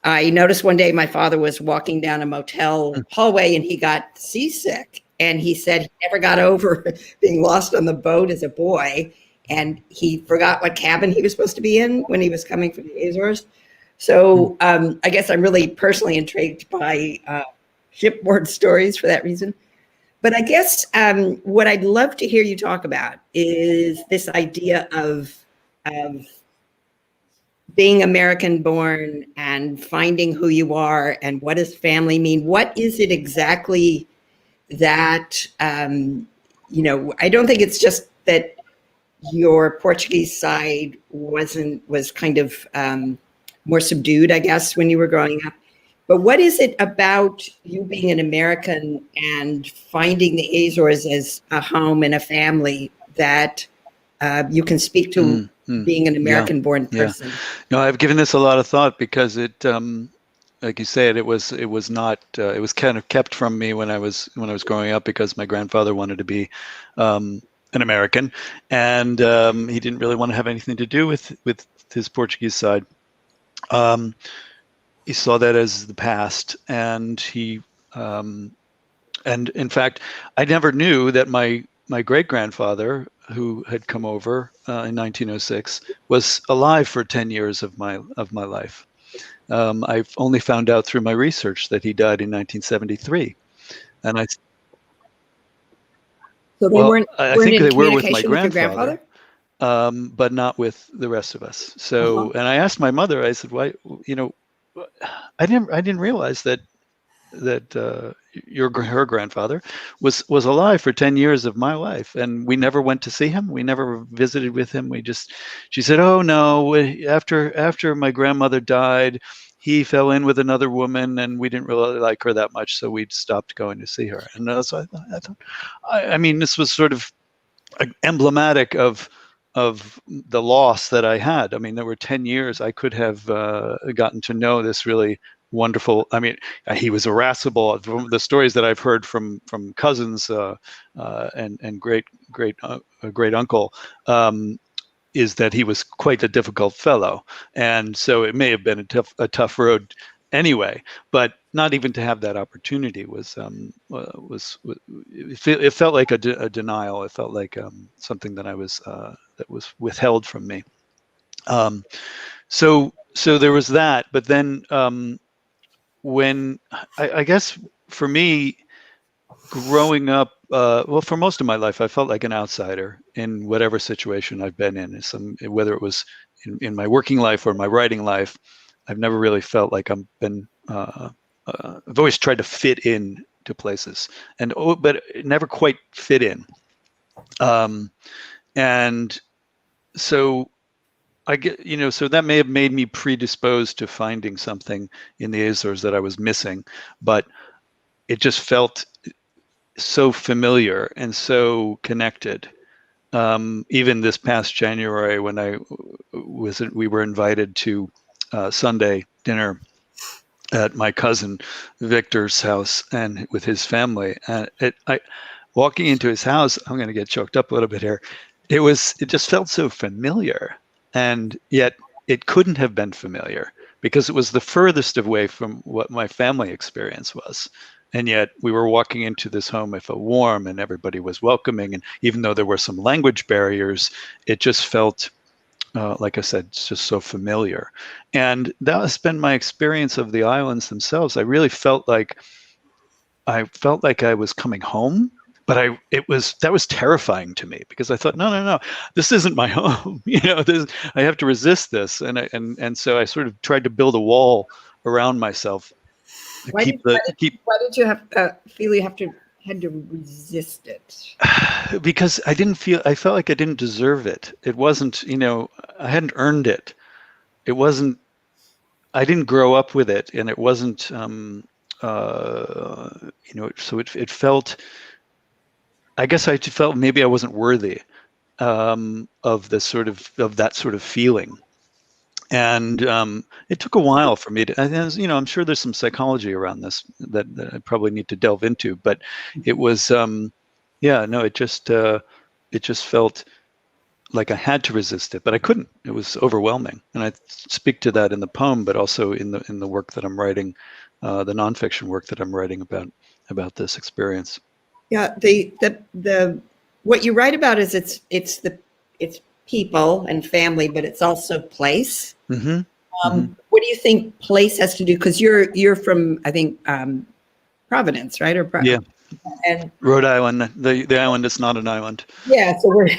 I noticed one day my father was walking down a motel hallway and he got seasick. And he said he never got over being lost on the boat as a boy. And he forgot what cabin he was supposed to be in when he was coming from the Azores. So I guess I'm really personally intrigued by shipboard stories for that reason. But I guess what I'd love to hear you talk about is this idea of being American born and finding who you are and what does family mean? What is it exactly that, I don't think it's just that your Portuguese side was kind of more subdued, I guess, when you were growing up. But what is it about you being an American and finding the Azores as a home and a family that you can speak to being an American-born person? Yeah. No, I've given this a lot of thought because it, like you said, it was not. It was kind of kept from me when I was growing up because my grandfather wanted to be an American, and he didn't really want to have anything to do with his Portuguese side. He saw that as the past, and and in fact, I never knew that my great grandfather, who had come over in 1906, was alive for 10 years of my life. I've only found out through my research that he died in 1973, and I think they were with my grandfather, but not with the rest of us. So, and I asked my mother. I said, "Why? I didn't realize that her grandfather was alive for 10 years of my life, and we never went to see him. We never visited with him. She said, oh no, after my grandmother died, he fell in with another woman and we didn't really like her that much, so we stopped going to see her. And so I thought, I mean, this was sort of emblematic of the loss that I had. I mean, there were 10 years I could have gotten to know this really wonderful. I mean, he was irascible. The stories that I've heard from cousins and great uncle is that he was quite a difficult fellow, and so it may have been a tough road anyway. But not even to have that opportunity was it felt like a denial. It felt like something that that was withheld from me. So there was that. But then when I guess for me, growing up, well, for most of my life, I felt like an outsider in whatever situation I've been in. Whether it was in my working life or my writing life, I've never really felt like I've been. I've always tried to fit in to places, but never quite fit in. And so I get, so that may have made me predisposed to finding something in the Azores that I was missing, but it just felt so familiar and so connected. Even this past January, when we were invited to Sunday dinner at my cousin Victor's house and with his family. Walking into his house, I'm going to get choked up a little bit here. it just felt so familiar, and yet it couldn't have been familiar because it was the furthest away from what my family experience was. And yet we were walking into this home, it felt warm and everybody was welcoming. And even though there were some language barriers, it just felt, like I said, it's just so familiar. And that has been my experience of the islands themselves. I really felt like I was coming home, but that was terrifying to me because I thought, no, this isn't my home. I have to resist this. And so I sort of tried to build a wall around myself. Why did you feel you had to resist it? Because I felt like I didn't deserve it. It wasn't, I hadn't earned it. It wasn't, I didn't grow up with it, and it wasn't, so it felt, I guess I felt maybe I wasn't worthy of that sort of feeling. And it took a while for me to, and, I'm sure there's some psychology around this that I probably need to delve into, but it was, it just felt like I had to resist it, but I couldn't. It was overwhelming. And I speak to that in the poem, but also in the work that I'm writing, the nonfiction work that I'm writing about this experience. Yeah, the what you write about is it's people and family, but it's also place. Mm-hmm. What do you think place has to do? Because you're from, I think, Providence, right? Yeah. And Rhode Island, the island is not an island. Yeah, so we're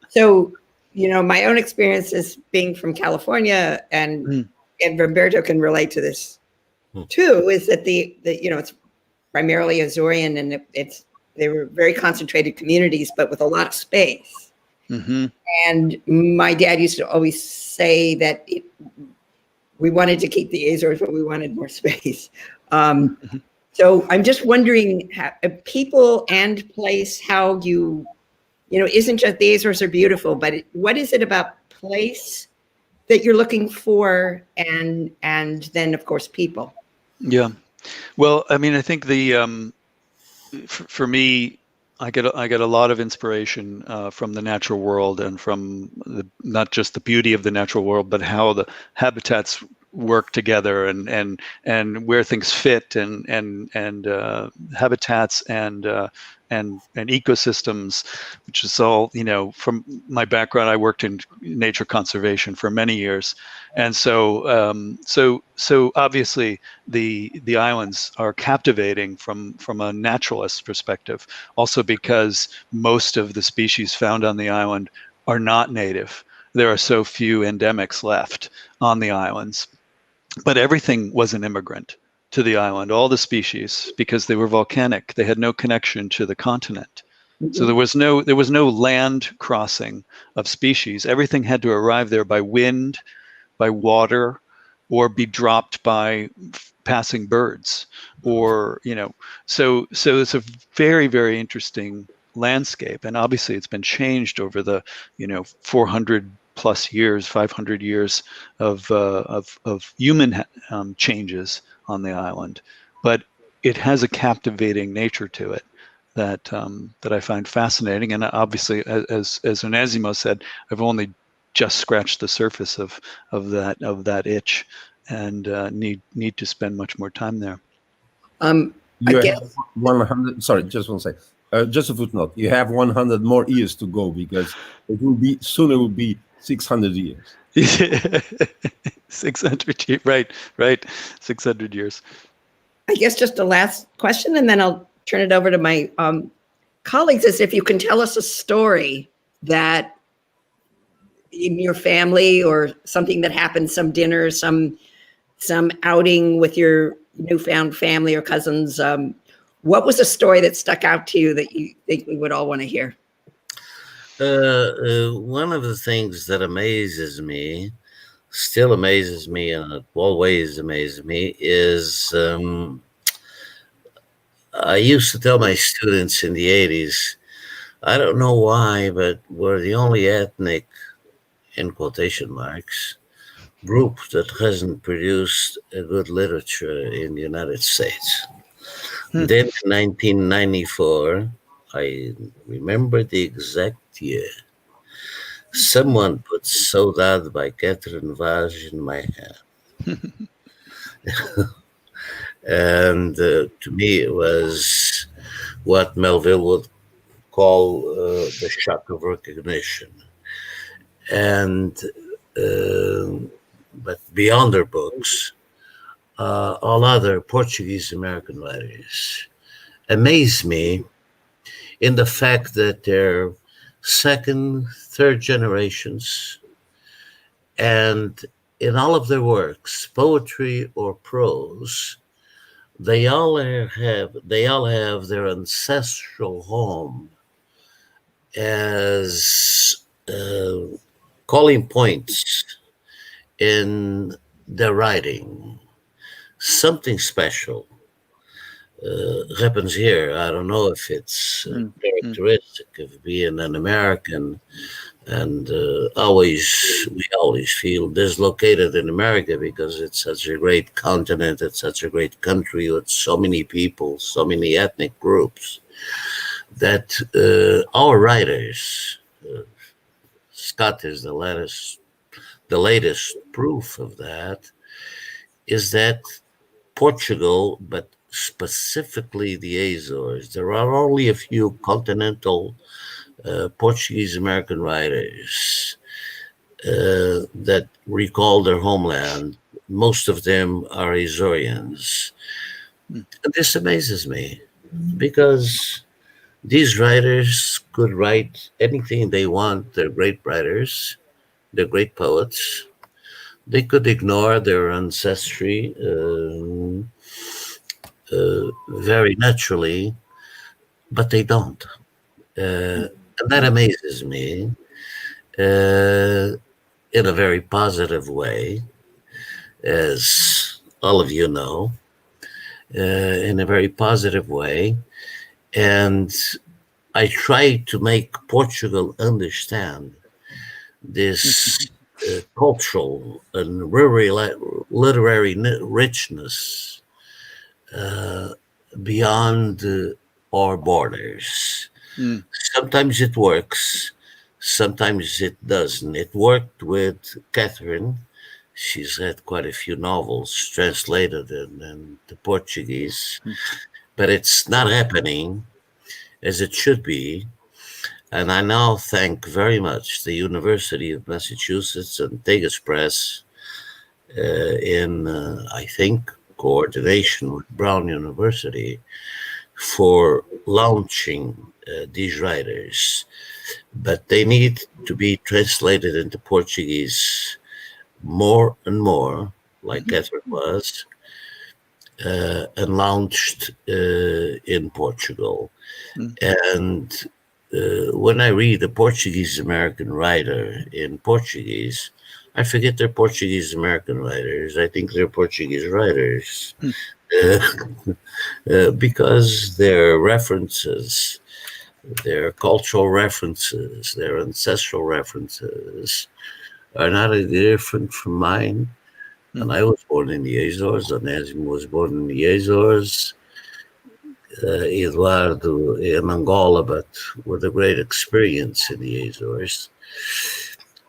so my own experience is being from California, and Vamberto can relate to this too. Is that the it's primarily Azorian, and they were very concentrated communities, but with a lot of space. Mm-hmm. And my dad used to always say that we wanted to keep the Azores, but we wanted more space. So I'm just wondering, people and place, how isn't just the Azores are beautiful, but what is it about place that you're looking for, and then of course people? Yeah, well, I mean, I think for me, I get a lot of inspiration from the natural world, and from not just the beauty of the natural world, but how the habitats work together, and where things fit, and habitats and ecosystems, which is all, from my background. I worked in nature conservation for many years, and so obviously the islands are captivating from a naturalist perspective, also because most of the species found on the island are not native. There are so few endemics left on the islands. But everything was an immigrant to the island, all the species, because they were volcanic. They had no connection to the continent. So there was no land crossing of species. Everything had to arrive there by wind, by water, or be dropped by passing birds, or so it's a very, very interesting landscape. And obviously it's been changed over the 400 plus years, 500 years of human changes on the island, but it has a captivating nature to it that I find fascinating. And obviously, as Onésimo said, I've only just scratched the surface of that itch, and need to spend much more time there. You have 100. Sorry, just one second. Just a footnote. You have 100 more years to go, because it will be 600 years. 600 years, right. 600 years. I guess just a last question, and then I'll turn it over to my colleagues, is if you can tell us a story that in your family, or something that happened, some dinner, some outing with your newfound family or cousins. What was a story that stuck out to you that you think we would all want to hear? One of the things that still amazes me, and it always amazes me, is I used to tell my students in the 80s, I don't know why, but we're the only ethnic, in quotation marks, group that hasn't produced a good literature in the United States. Then in 1994, I remember the exact year. Someone put Saudade by Katherine Vaz in my hand. And to me, it was what Melville would call the shock of recognition. And but beyond their books, all other Portuguese American writers amaze me in the fact that they're second, third generations, and in all of their works, poetry or prose, they all have their ancestral home as calling points in their writing. Something special happens here. I don't know if it's characteristic of being an American, and we always feel dislocated in America because it's such a great continent, it's such a great country with so many people, so many ethnic groups, that our writers, Scott is the latest proof of that, is that Portugal, but specifically the Azores, there are only a few continental Portuguese American writers that recall their homeland. Most of them are Azorians. And this amazes me because these writers could write anything they want. They're great writers, they're great poets. They could ignore their ancestry very naturally, but they don't. And that amazes me in a very positive way, as all of you know, in a very positive way. And I try to make Portugal understand this cultural and literary richness beyond our borders. Sometimes it works, sometimes it doesn't. It worked with Katherine. She's had quite a few novels translated into Portuguese, but it's not happening as it should be. And I now thank very much the University of Massachusetts and Tegas Press in, I think, coordination with Brown University for launching these writers. But they need to be translated into Portuguese more and more, like Katherine was, and launched in Portugal. And when I read a Portuguese American writer in Portuguese, I forget they're Portuguese American writers. I think they're Portuguese writers because their references, their cultural references, their ancestral references are not different from mine. And I was born in the Azores. Onésimo was born in the Azores. Eduardo in Angola, but with a great experience in the Azores.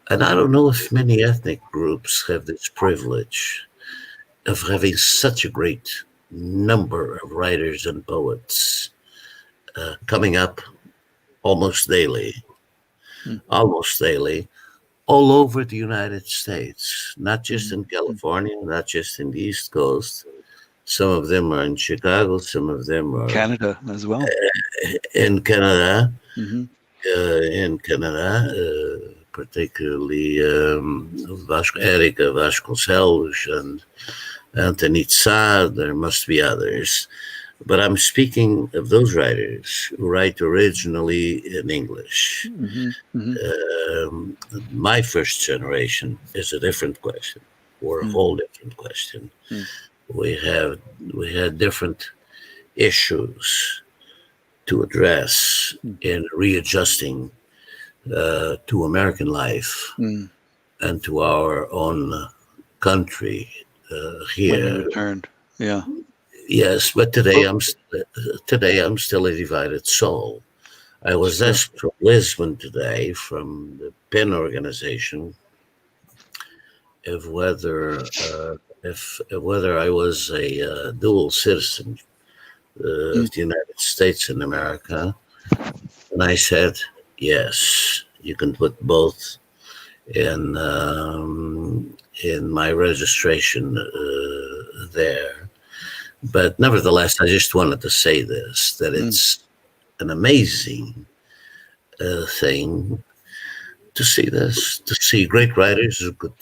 And I don't know if many ethnic groups have this privilege of having such a great number of writers and poets coming up almost daily, all over the United States, not just in California, not just in the East Coast. Some of them are in Chicago, some of them are Canada as well. In Canada, particularly Erica Vasconcelos and Anthony Tsar. There must be others. But I'm speaking of those writers who write originally in English. My first generation is a different question, or a whole different question. We had different issues to address in readjusting to American life and to our own country here. When you returned, yeah. Yes, but today I'm still a divided soul. I was asked from Lisbon today, from the PEN organization, of whether I was a dual citizen of the United States and America, and I said yes. You can put both in my registration there. But nevertheless, I just wanted to say this, that it's an amazing thing to see this, to see great writers who could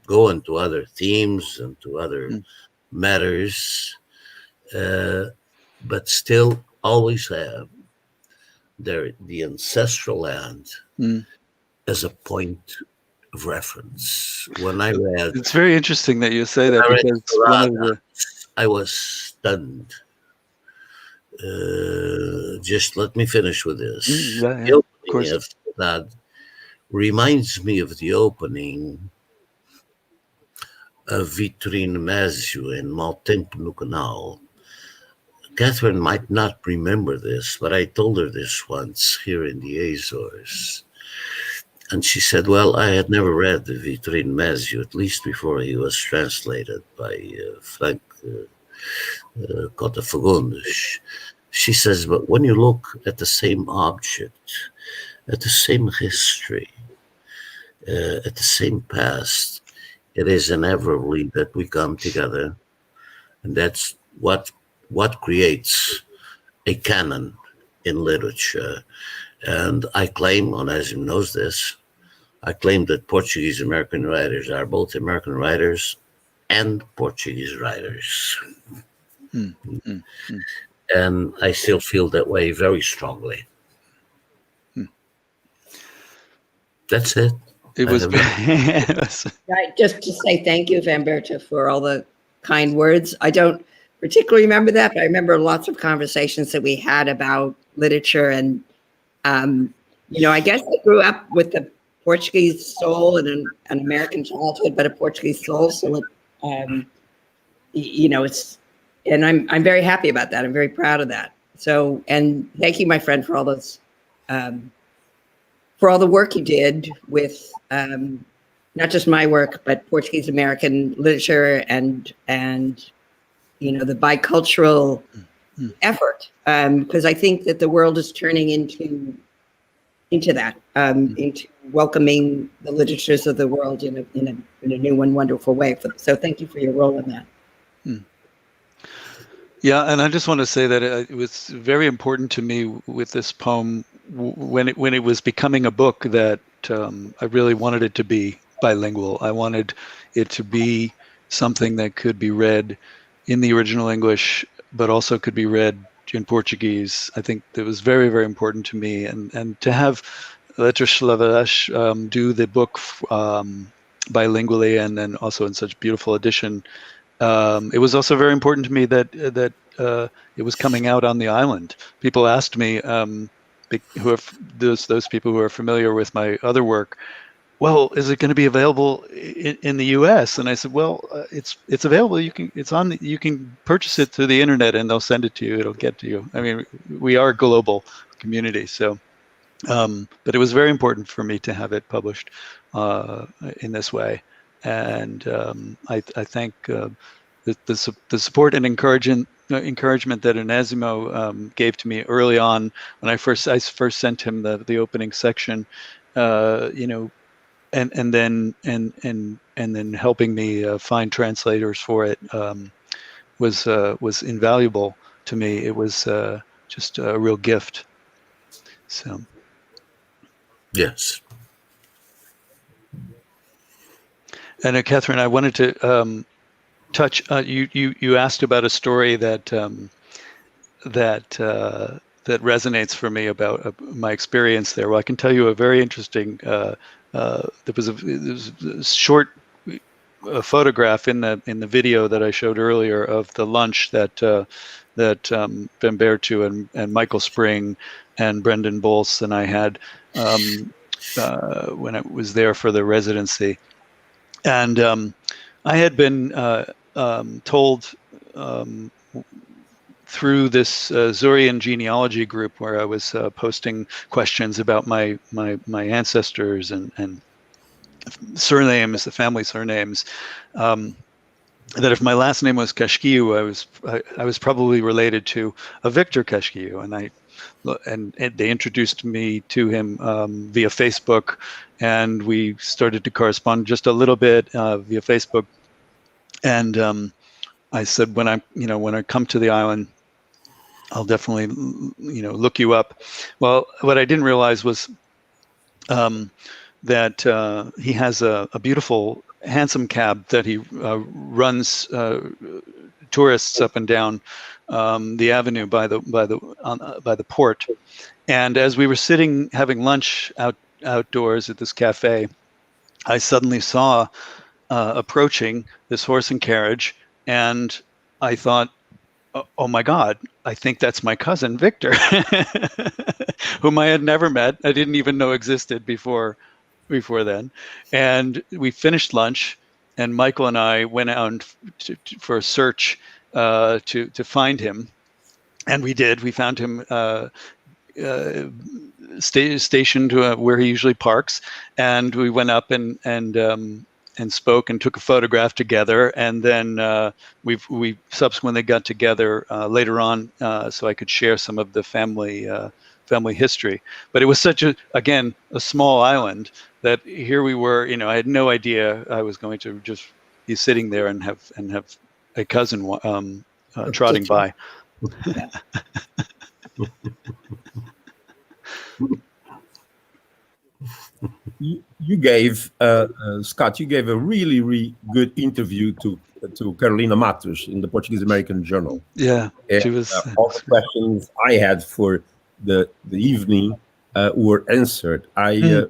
go into other themes and to other matters, but still always have the ancestral land as a point of reference. When I read, it's very interesting that you say that, because one of the, I was stunned. Just let me finish with this. The opening of that reminds me of the opening of Vitorino Másio in Mau Tempo no Canal. Katherine might not remember this, but I told her this once here in the Azores. And she said, well, I had never read the Vitorino Másio, at least before he was translated by Frank Cota Fagundes. She says, but when you look at the same object, at the same history, at the same past, it is inevitably that we come together. And that's what creates a canon in literature. And I claim, Onésimo knows this, I claim that Portuguese American writers are both American writers and Portuguese writers. And I still feel that way very strongly. That's it. it was, Just to say thank you, Vamberto, for all the kind words. I don't particularly remember that, but I remember lots of conversations that we had about literature. And, I guess I grew up with the Portuguese soul and an American childhood, but a Portuguese soul. So, it's, and I'm very happy about that. I'm very proud of that. So, and thank you, my friend, for all those, for all the work you did with, not just my work, but Portuguese American literature and the bicultural effort. Because I think that the world is turning into that, into welcoming the literatures of the world in a new and wonderful way. So thank you for your role in that. Yeah, and I just want to say that it was very important to me with this poem when it was becoming a book that I really wanted it to be bilingual. I wanted it to be something that could be read in the original English, but also could be read in Portuguese. I think that was very, very important to me, and to have Letras Slavas do the book bilingually and then also in such beautiful edition. It was also very important to me that it was coming out on the island. People asked me, those people who are familiar with my other work, well, is it going to be available in the U.S.? And I said, well, it's available. You can purchase it through the internet, and they'll send it to you. It'll get to you. I mean, we are a global community, so. But it was very important for me to have it published in this way, and I thank the support and encouragement that Onésimo gave to me early on when I first sent him the opening section, and then helping me find translators for it was invaluable to me. It was just a real gift. So. Yes. And Katherine, I wanted to touch. You asked about a story that resonates for me about my experience there. Well, I can tell you a very interesting. There was a short photograph in the video that I showed earlier of the lunch that Vamberto and Michael Spring and Brendan Bolse and I had when I was there for the residency. And I had been told through this Azorean genealogy group where I was posting questions about my ancestors and surnames, the family surnames. That if my last name was Kashkiu, I was probably related to a Victor Kashkiu, and they introduced me to him via Facebook, and we started to correspond just a little bit via Facebook. And I said, when I come to the island, I'll definitely look you up. Well, what I didn't realize was that he has a beautiful, handsome cab that he runs tourists up and down the avenue by the port. And as we were sitting having lunch outdoors at this cafe, I suddenly saw approaching this horse and carriage, and I thought, oh my God, I think that's my cousin Victor, whom I had never met. I didn't even know existed before then. And we finished lunch, and Michael and I went out for a search to find him. And we did. We found him stationed where he usually parks, and we went up and spoke and took a photograph together. And then we subsequently got together later on so I could share some of the family history. But it was such a small island that here we were. I had no idea I was going to just be sitting there and have a cousin trotting by. You gave Scott. You gave a really good interview to Carolina Matos in the Portuguese American Journal. Yeah, and, she was. All the questions I had for the evening were answered. I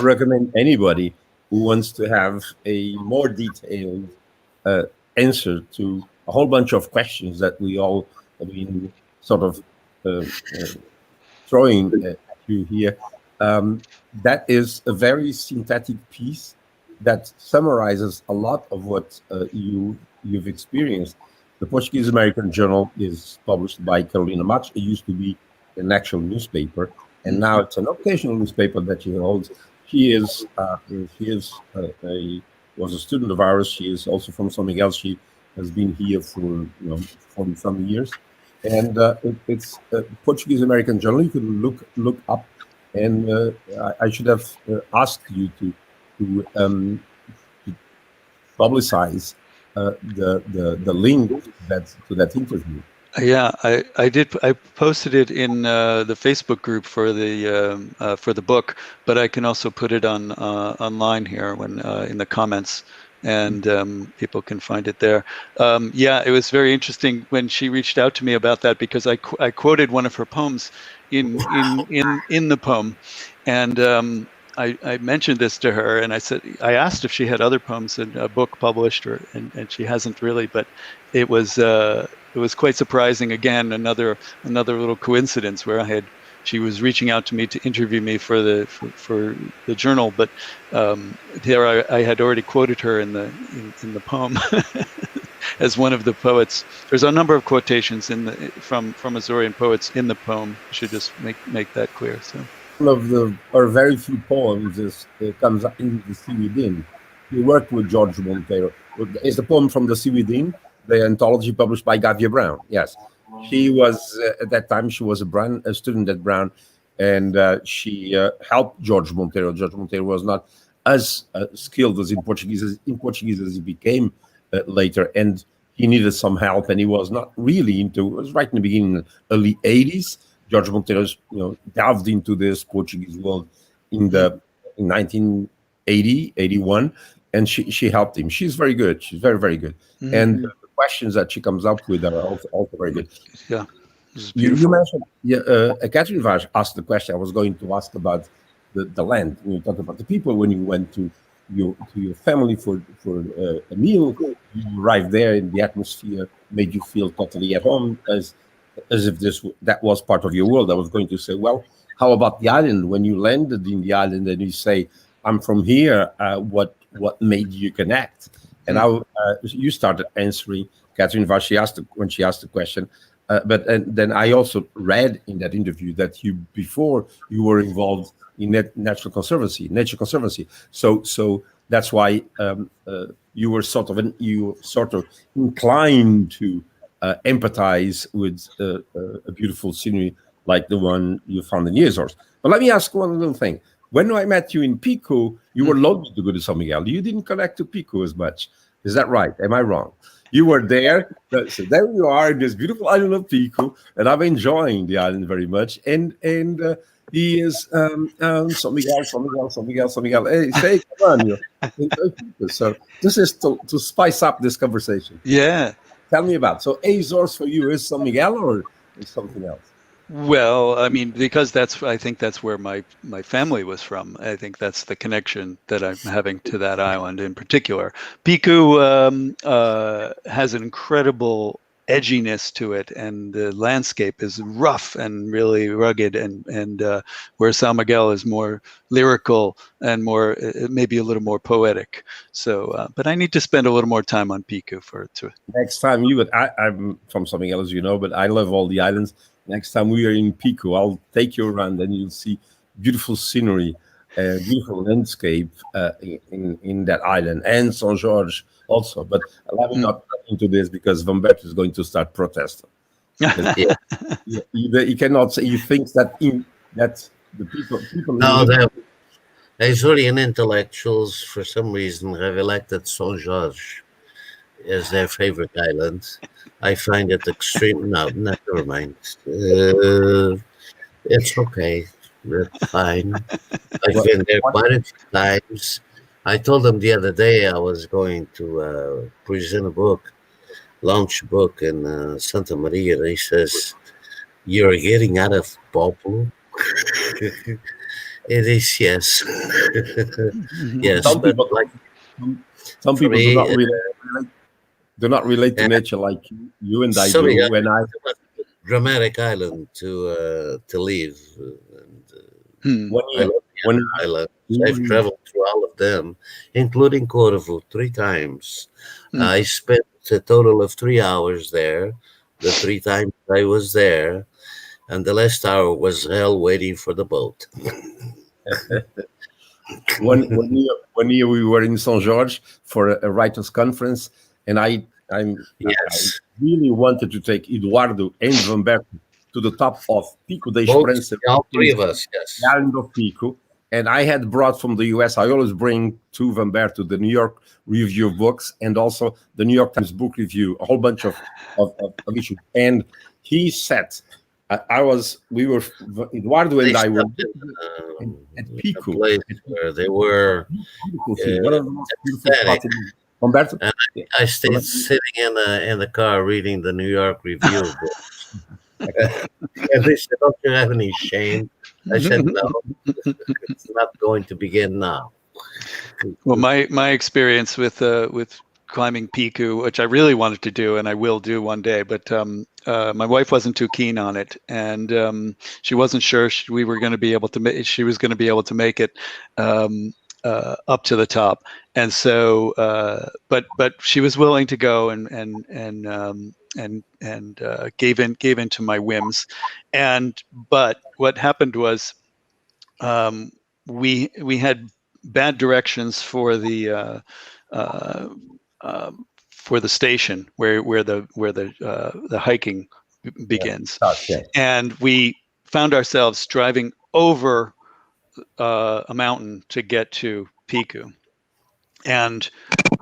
recommend anybody who wants to have a more detailed answer to a whole bunch of questions that we all have been sort of throwing at you here. That is a very synthetic piece that summarizes a lot of what you've experienced. The Portuguese American Journal is published by Carolina Matos. It used to be an actual newspaper, and now it's an occasional newspaper that she holds. She was a student of ours. She is also from something else. She has been here for 40 some years, and it's Portuguese American Journal. You can look up. And I should have asked you to publicize the link to that interview. Yeah, I did. I posted it in the Facebook group for the book, but I can also put it on online here when in the comments, and people can find it there. Yeah, it was very interesting when she reached out to me about that, because I quoted one of her poems in the poem, and I mentioned this to her, and I asked if she had other poems in a book published, and she hasn't really, but it was quite surprising. Again, another little coincidence where she was reaching out to me to interview me for the journal, but there I had already quoted her in the poem as one of the poets. There's a number of quotations from Azorean poets in the poem. I should just make that clear. So one of our very few poems comes in The Sea Within. We worked with George Monteiro. It's the poem from The Sea Within, the anthology published by Gavia Brown. Yes, she was at that time. She was a student at Brown, and she helped George Monteiro. George Monteiro was not as skilled as in Portuguese as he became later, and he needed some help, and he was not really into. It was right in the beginning, early '80s. George Monteiro, delved into this Portuguese world in 1980, 81, and she helped him. She's very good. She's very, very good. Mm-hmm. And the questions that she comes up with are also very good. Yeah, you mentioned, Katherine Vaz asked the question I was going to ask about the land. You talked about the people when you went to your family for a meal. You arrived there, and the atmosphere made you feel totally at home, as if that was part of your world. I was going to say, well, how about the island? When you landed in the island and you say, I'm from here, what made you connect? And you started answering, Katherine Vaz, when she asked the question, But and then I also read in that interview that before you were involved in nature conservancy. So that's why you were sort of inclined to empathize with a beautiful scenery like the one you found in the Azores. But let me ask one little thing. When I met you in Pico, you were loath to go to San Miguel. You didn't connect to Pico as much. Is that right? Am I wrong? You were there. So there you are in this beautiful island of Pico, and I'm enjoying the island very much. And he is San Miguel. Hey, say, come on, you. So this is to spice up this conversation. Yeah. Tell me about. So Azores for you is San Miguel or is something else? Well, I mean, because I think that's where my family was from. I think that's the connection that I'm having to that island in particular. Pico has an incredible edginess to it, and the landscape is rough and really rugged, and where San Miguel is more lyrical and more maybe a little more poetic. So, but I need to spend a little more time on Pico to. Next time I'm from San Miguel, as you know, but I love all the islands. Next time we are in Pico, I'll take you around and you'll see beautiful scenery, beautiful landscape in that island, and Saint George also. But let me not get into this because Vamberto is going to start protesting. He cannot say. He thinks that the people. No, the Açorian intellectuals, for some reason, have elected Saint George as their favorite island. I find it extreme. No, never mind. It's okay. It's fine. I've been there quite a few times. I told them the other day I was going to present a book, launch a book in Santa Maria. And he says, "You're getting out of Popolo." It is, yes. Yes, Some but people, some people do not relate to nature like you and I do. When I dramatic island to leave. And, I love the islands. I've traveled through all of them, including Corfu 3 times. I spent a total of 3 hours there. The 3 times I was there, and the last hour was hell waiting for the boat. One year we were in Saint George for a writers' conference, and I really wanted to take Eduardo and Vamberto to the top of Pico da Esperança. All 3 of us, yes. The island of Pico. And I had brought from the US, I always bring to Vamberto the New York Review of Books and also the New York Times Book Review, a whole bunch of issues. And he said, Eduardo and I were at Pico. Place where they were One of the most beautiful spots in Vamberto. And I stayed sitting in the car reading the New York Review of Books. And they said, "Don't you have any shame?" I said, "No, it's not going to begin now." Well, my experience with climbing Pico, which I really wanted to do and I will do one day, but my wife wasn't too keen on it, and she wasn't sure we were going to be able to. She was going to be able to make it up to the top, and so but she was willing to go and gave in to my whims, but what happened was we had bad directions for the station where the hiking begins, and we found ourselves driving over a mountain to get to Pico. And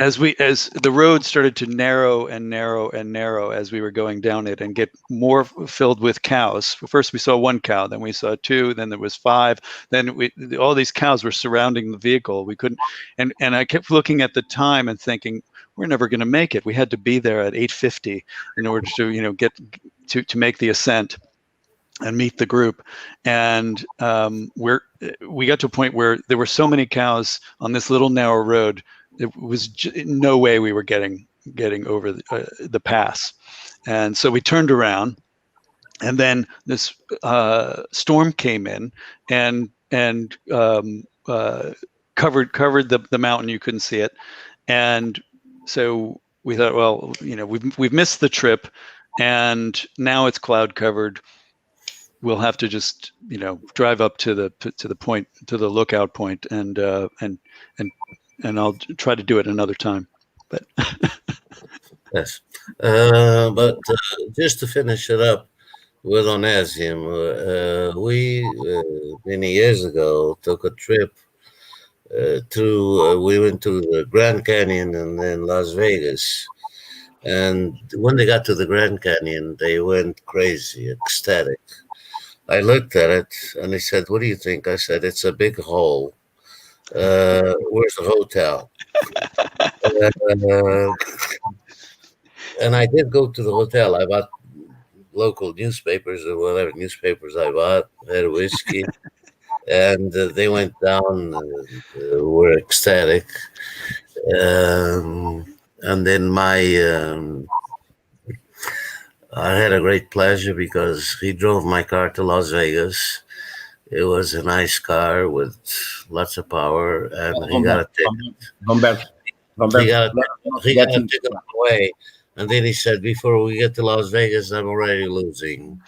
as the road started to narrow and narrow and narrow as we were going down it and get more filled with cows. First we saw 1 cow, then we saw 2, then there was 5, then all these cows were surrounding the vehicle. We couldn't, and I kept looking at the time and thinking, we're never going to make it. We had to be there at 8:50 in order to get to make the ascent and meet the group. And we got to a point where there were so many cows on this little narrow road, it was no way we were getting over the pass. And so we turned around, and then this storm came in and covered the mountain. You couldn't see it. And so we thought, well, we've missed the trip, and now it's cloud covered. We'll have to just, drive up to the point, to the lookout point, and I'll try to do it another time. But Yes. But just to finish it up with Onésimo, we many years ago took a trip we went to the Grand Canyon and then Las Vegas. And when they got to the Grand Canyon, they went crazy, ecstatic. I looked at it and they said, "What do you think?" I said, "It's a big hole. Where's the hotel?" And I did go to the hotel. I bought local newspapers or whatever newspapers I bought, had whiskey, and they went down and were ecstatic. And then I had a great pleasure because he drove my car to Las Vegas. It was a nice car with lots of power, and he got a ticket. He got a ticket away, and then he said, "Before we get to Las Vegas, I'm already losing."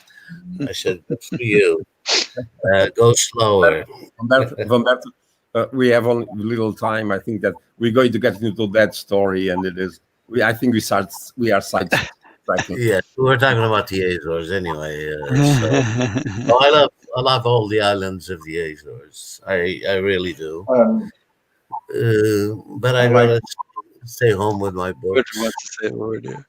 I said, "Good for you. Go slower." Vamberto, we have only little time. I think that we're going to get into that story, and it is. I think we are sidetracking. Yeah, we're talking about the Azores anyway. So I love all the islands of the Azores. I really do. But I'd rather stay home with my books. wants to say a word here.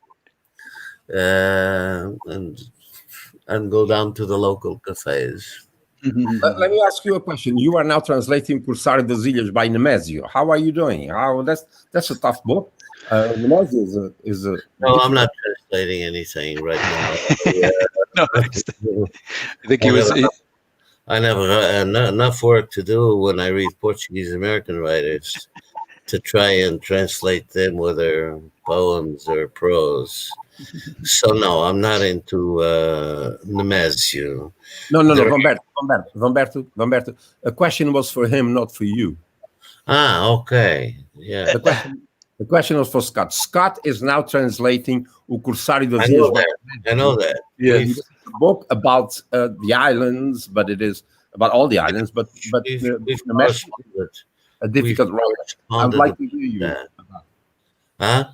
And go down to the local cafes. Let me ask you a question. You are now translating Cursar das Ilhas by Nemésio. How are you doing? That's a tough book. Nemésio is a. No, I'm not translating anything right now. No, I think he was. I never enough work to do when I read Portuguese American writers to try and translate them, whether poems or prose. So no, I'm not into Nemésio. No, Vamberto. A question was for him, not for you. Ah, okay. Yeah. The question was for Scott. Scott is now translating O Corsário das Ilhas. I know that. Yes. It's a book about the islands, but it is about all the islands. But a difficult writer. I'd like to hear you. Huh?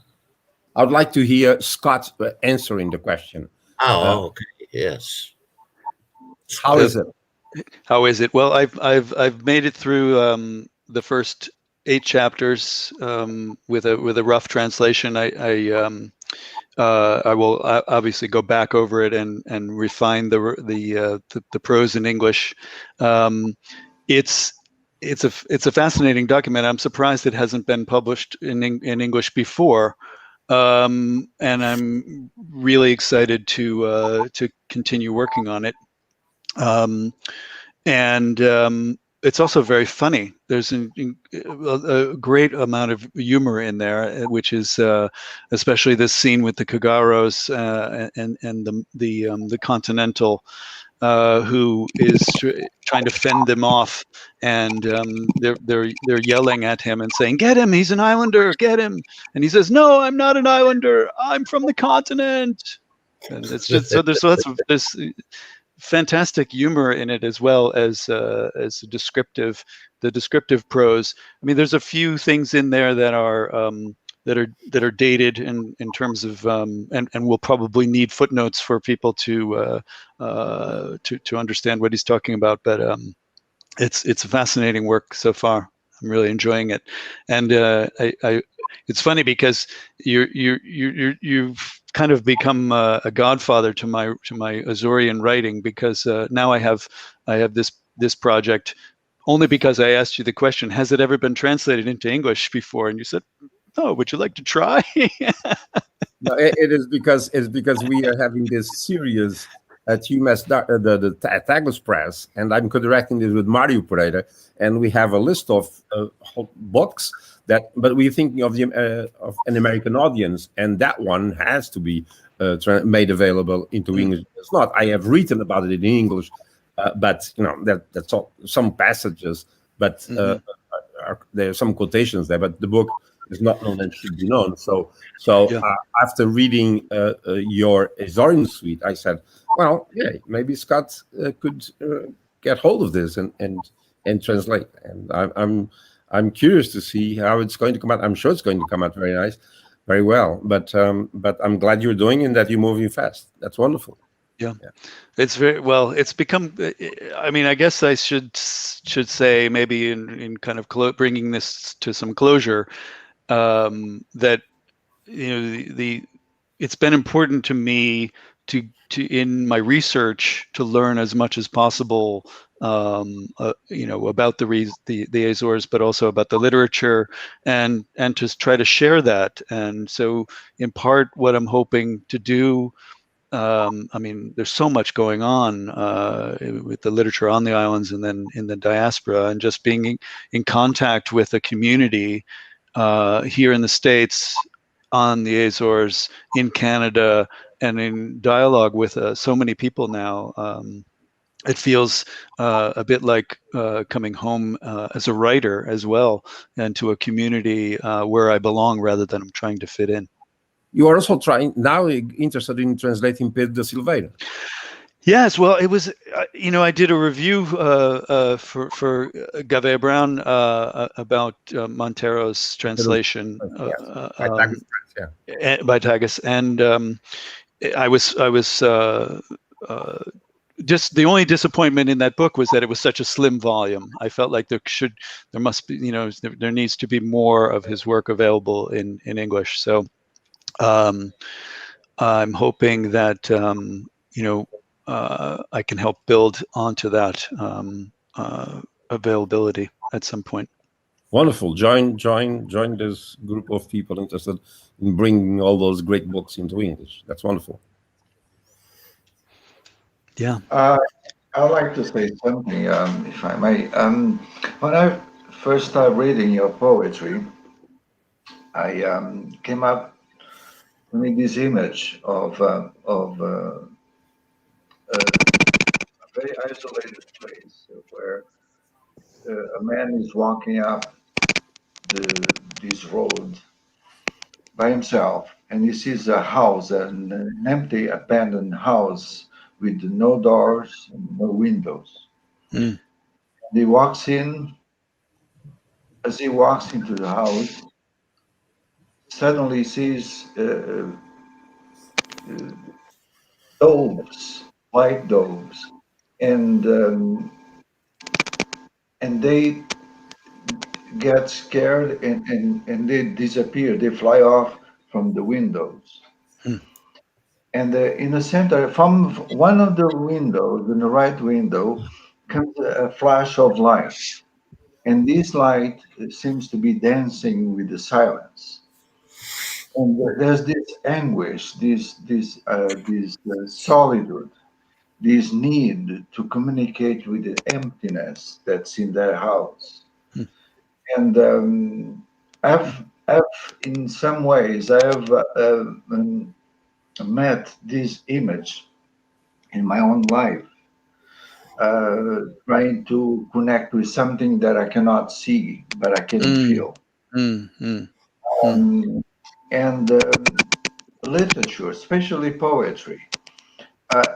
I would like to hear Scott answering the question. Oh, okay. Yes. How is it? How is it? Well, I've made it through the first 8 chapters with a rough translation. I will obviously go back over it and refine the prose in English. It's a fascinating document. I'm surprised it hasn't been published in English before. And I'm really excited to continue working on it. It's also very funny. There's a great amount of humor in there, which is especially this scene with the Kagaros and the Continental, who is trying to fend them off, and they're yelling at him and saying, "Get him! He's an islander! Get him!" And he says, "No, I'm not an islander. I'm from the continent." And it's just so there's lots of this fantastic humor in it, as well as the descriptive prose. I mean, there's a few things in there that are dated in terms of and will probably need footnotes for people to understand what he's talking about. But it's a fascinating work so far. I'm really enjoying it, and it's funny because you've kind of become a godfather to my Azorean writing, because now I have this project only because I asked you the question, has it ever been translated into English before? And you said, "Oh, would you like to try?" No, it is because we are having this series at UMass, the Tagus Press, and I'm co-directing this with Mario Pereira, and we have a list of books but we're thinking of an American audience, and that one has to be made available into English. It's not. I have written about it in English, but that's all, some passages, but there are some quotations there. But the book is not known and should be known. So Yeah. after reading your Azorean Suite, I said, well, yeah, maybe Scott could get hold of this and translate. And I'm curious to see how it's going to come out. I'm sure it's going to come out very nice, very well. But I'm glad you're doing it and that you're moving fast. That's wonderful. Yeah. It's very well. It's become. I mean, I guess I should say maybe in kind of bringing this to some closure, that the it's been important to me to in my research to learn as much as possible, about the Azores, but also about the literature, and to try to share that. And so, in part, what I'm hoping to do. I mean, there's so much going on with the literature on the islands and then in the diaspora, and just being in contact with a community here in the States, on the Azores, in Canada, and in dialogue with so many people now. It feels a bit like coming home as a writer as well, and to a community where I belong rather than I'm trying to fit in. You are also interested in translating Pedro da Silveira. Yes, well, it was, I did a review for Gavea Brown about Montero's translation by Tagus, and I was just the only disappointment in that book was that it was such a slim volume. I felt like there must be, there needs to be more of his work available in English. So. I'm hoping that I can help build onto that availability at some point. Wonderful. Join this group of people interested in bringing all those great books into English. That's wonderful. Yeah. I'd like to say something, if I may. When I first started reading your poetry, I came up with this image of a very isolated place where a man is walking up this road by himself, and he sees a house, an empty, abandoned house with no doors and no windows. Mm. He walks in. As he walks into the house, suddenly sees doves, white doves, and they get scared and they disappear. They fly off from the windows. Hmm. And in the center, from one of the windows, in the right window, comes a flash of light. And this light seems to be dancing with the silence. And there's this anguish, this solitude, this need to communicate with the emptiness that's in their house. Hmm. And I've in some ways I have met this image in my own life, trying to connect with something that I cannot see but I can feel. And literature, especially poetry,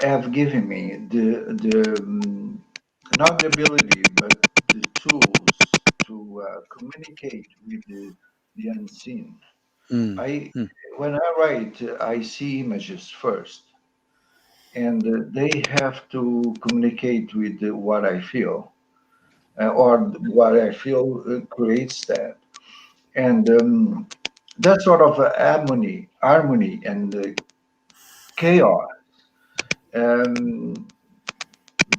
have given me the not the ability but the tools to communicate with the unseen. When I write, I see images first, and they have to communicate with what I feel, or what I feel creates that, and that sort of harmony, and chaos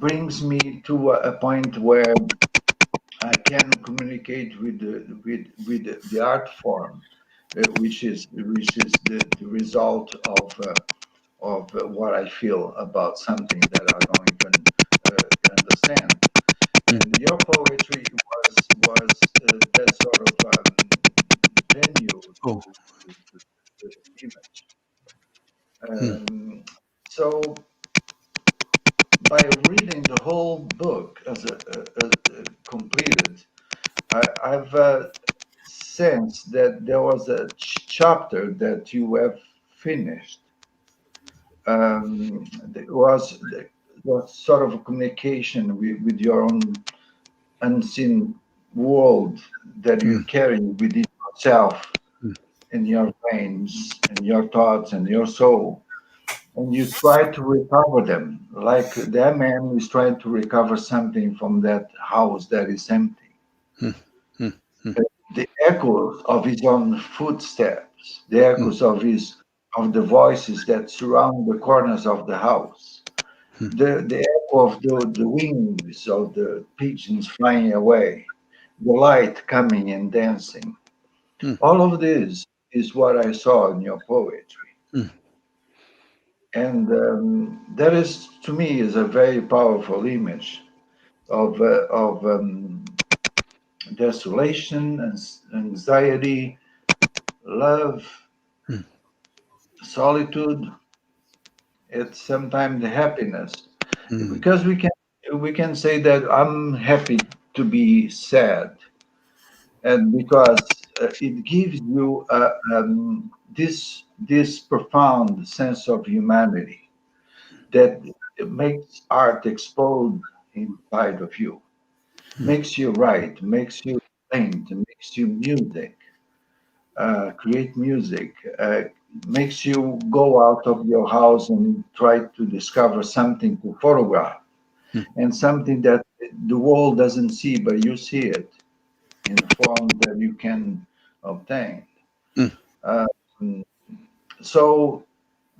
brings me to a point where I can communicate with the art form, which is the result of what I feel about something that I don't even understand. And your poetry was that sort of venue to the image. So by reading the whole book as completed, I've sensed that there was a chapter that you have finished. It was sort of a communication with your own unseen world that you carry within yourself, in your veins, and your thoughts, and your soul. And you try to recover them, like that man is trying to recover something from that house that is empty. The echoes of his own footsteps, the echoes of the voices that surround the corners of the house, the echo of the wings of the pigeons flying away, the light coming and dancing. All of this is what I saw in your poetry. And that is, to me, is a very powerful image of desolation and anxiety, love, solitude. It's sometimes the happiness, because we can say that I'm happy to be sad, and because it gives you this profound sense of humanity that makes art explode inside of you, makes you write, makes you paint, makes you music, create music, makes you go out of your house and try to discover something to photograph, and something that the world doesn't see, but you see it in a form that you can obtain. So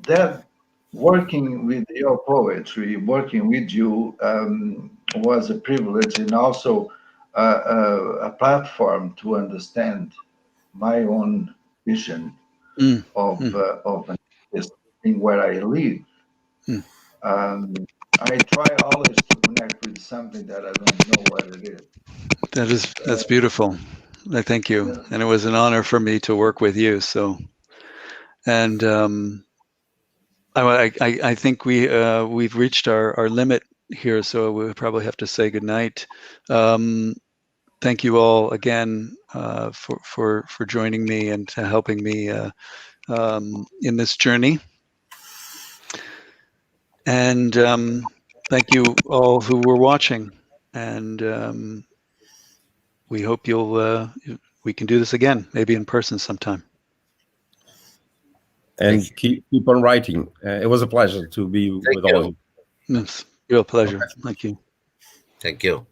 that working with your poetry, working with you, was a privilege, and also a platform to understand my own vision of this thing where I live. I try always to connect with something that I don't know what it is. That's beautiful. I thank you, and it was an honor for me to work with you. So, and I think we've reached our limit here, so we probably have to say goodnight. Thank you all again for joining me and helping me in this journey. And thank you all who were watching. And we hope we can do this again, maybe in person sometime. And keep on writing. It was a pleasure to be with all of you. It's a real pleasure. Thank you. Thank you.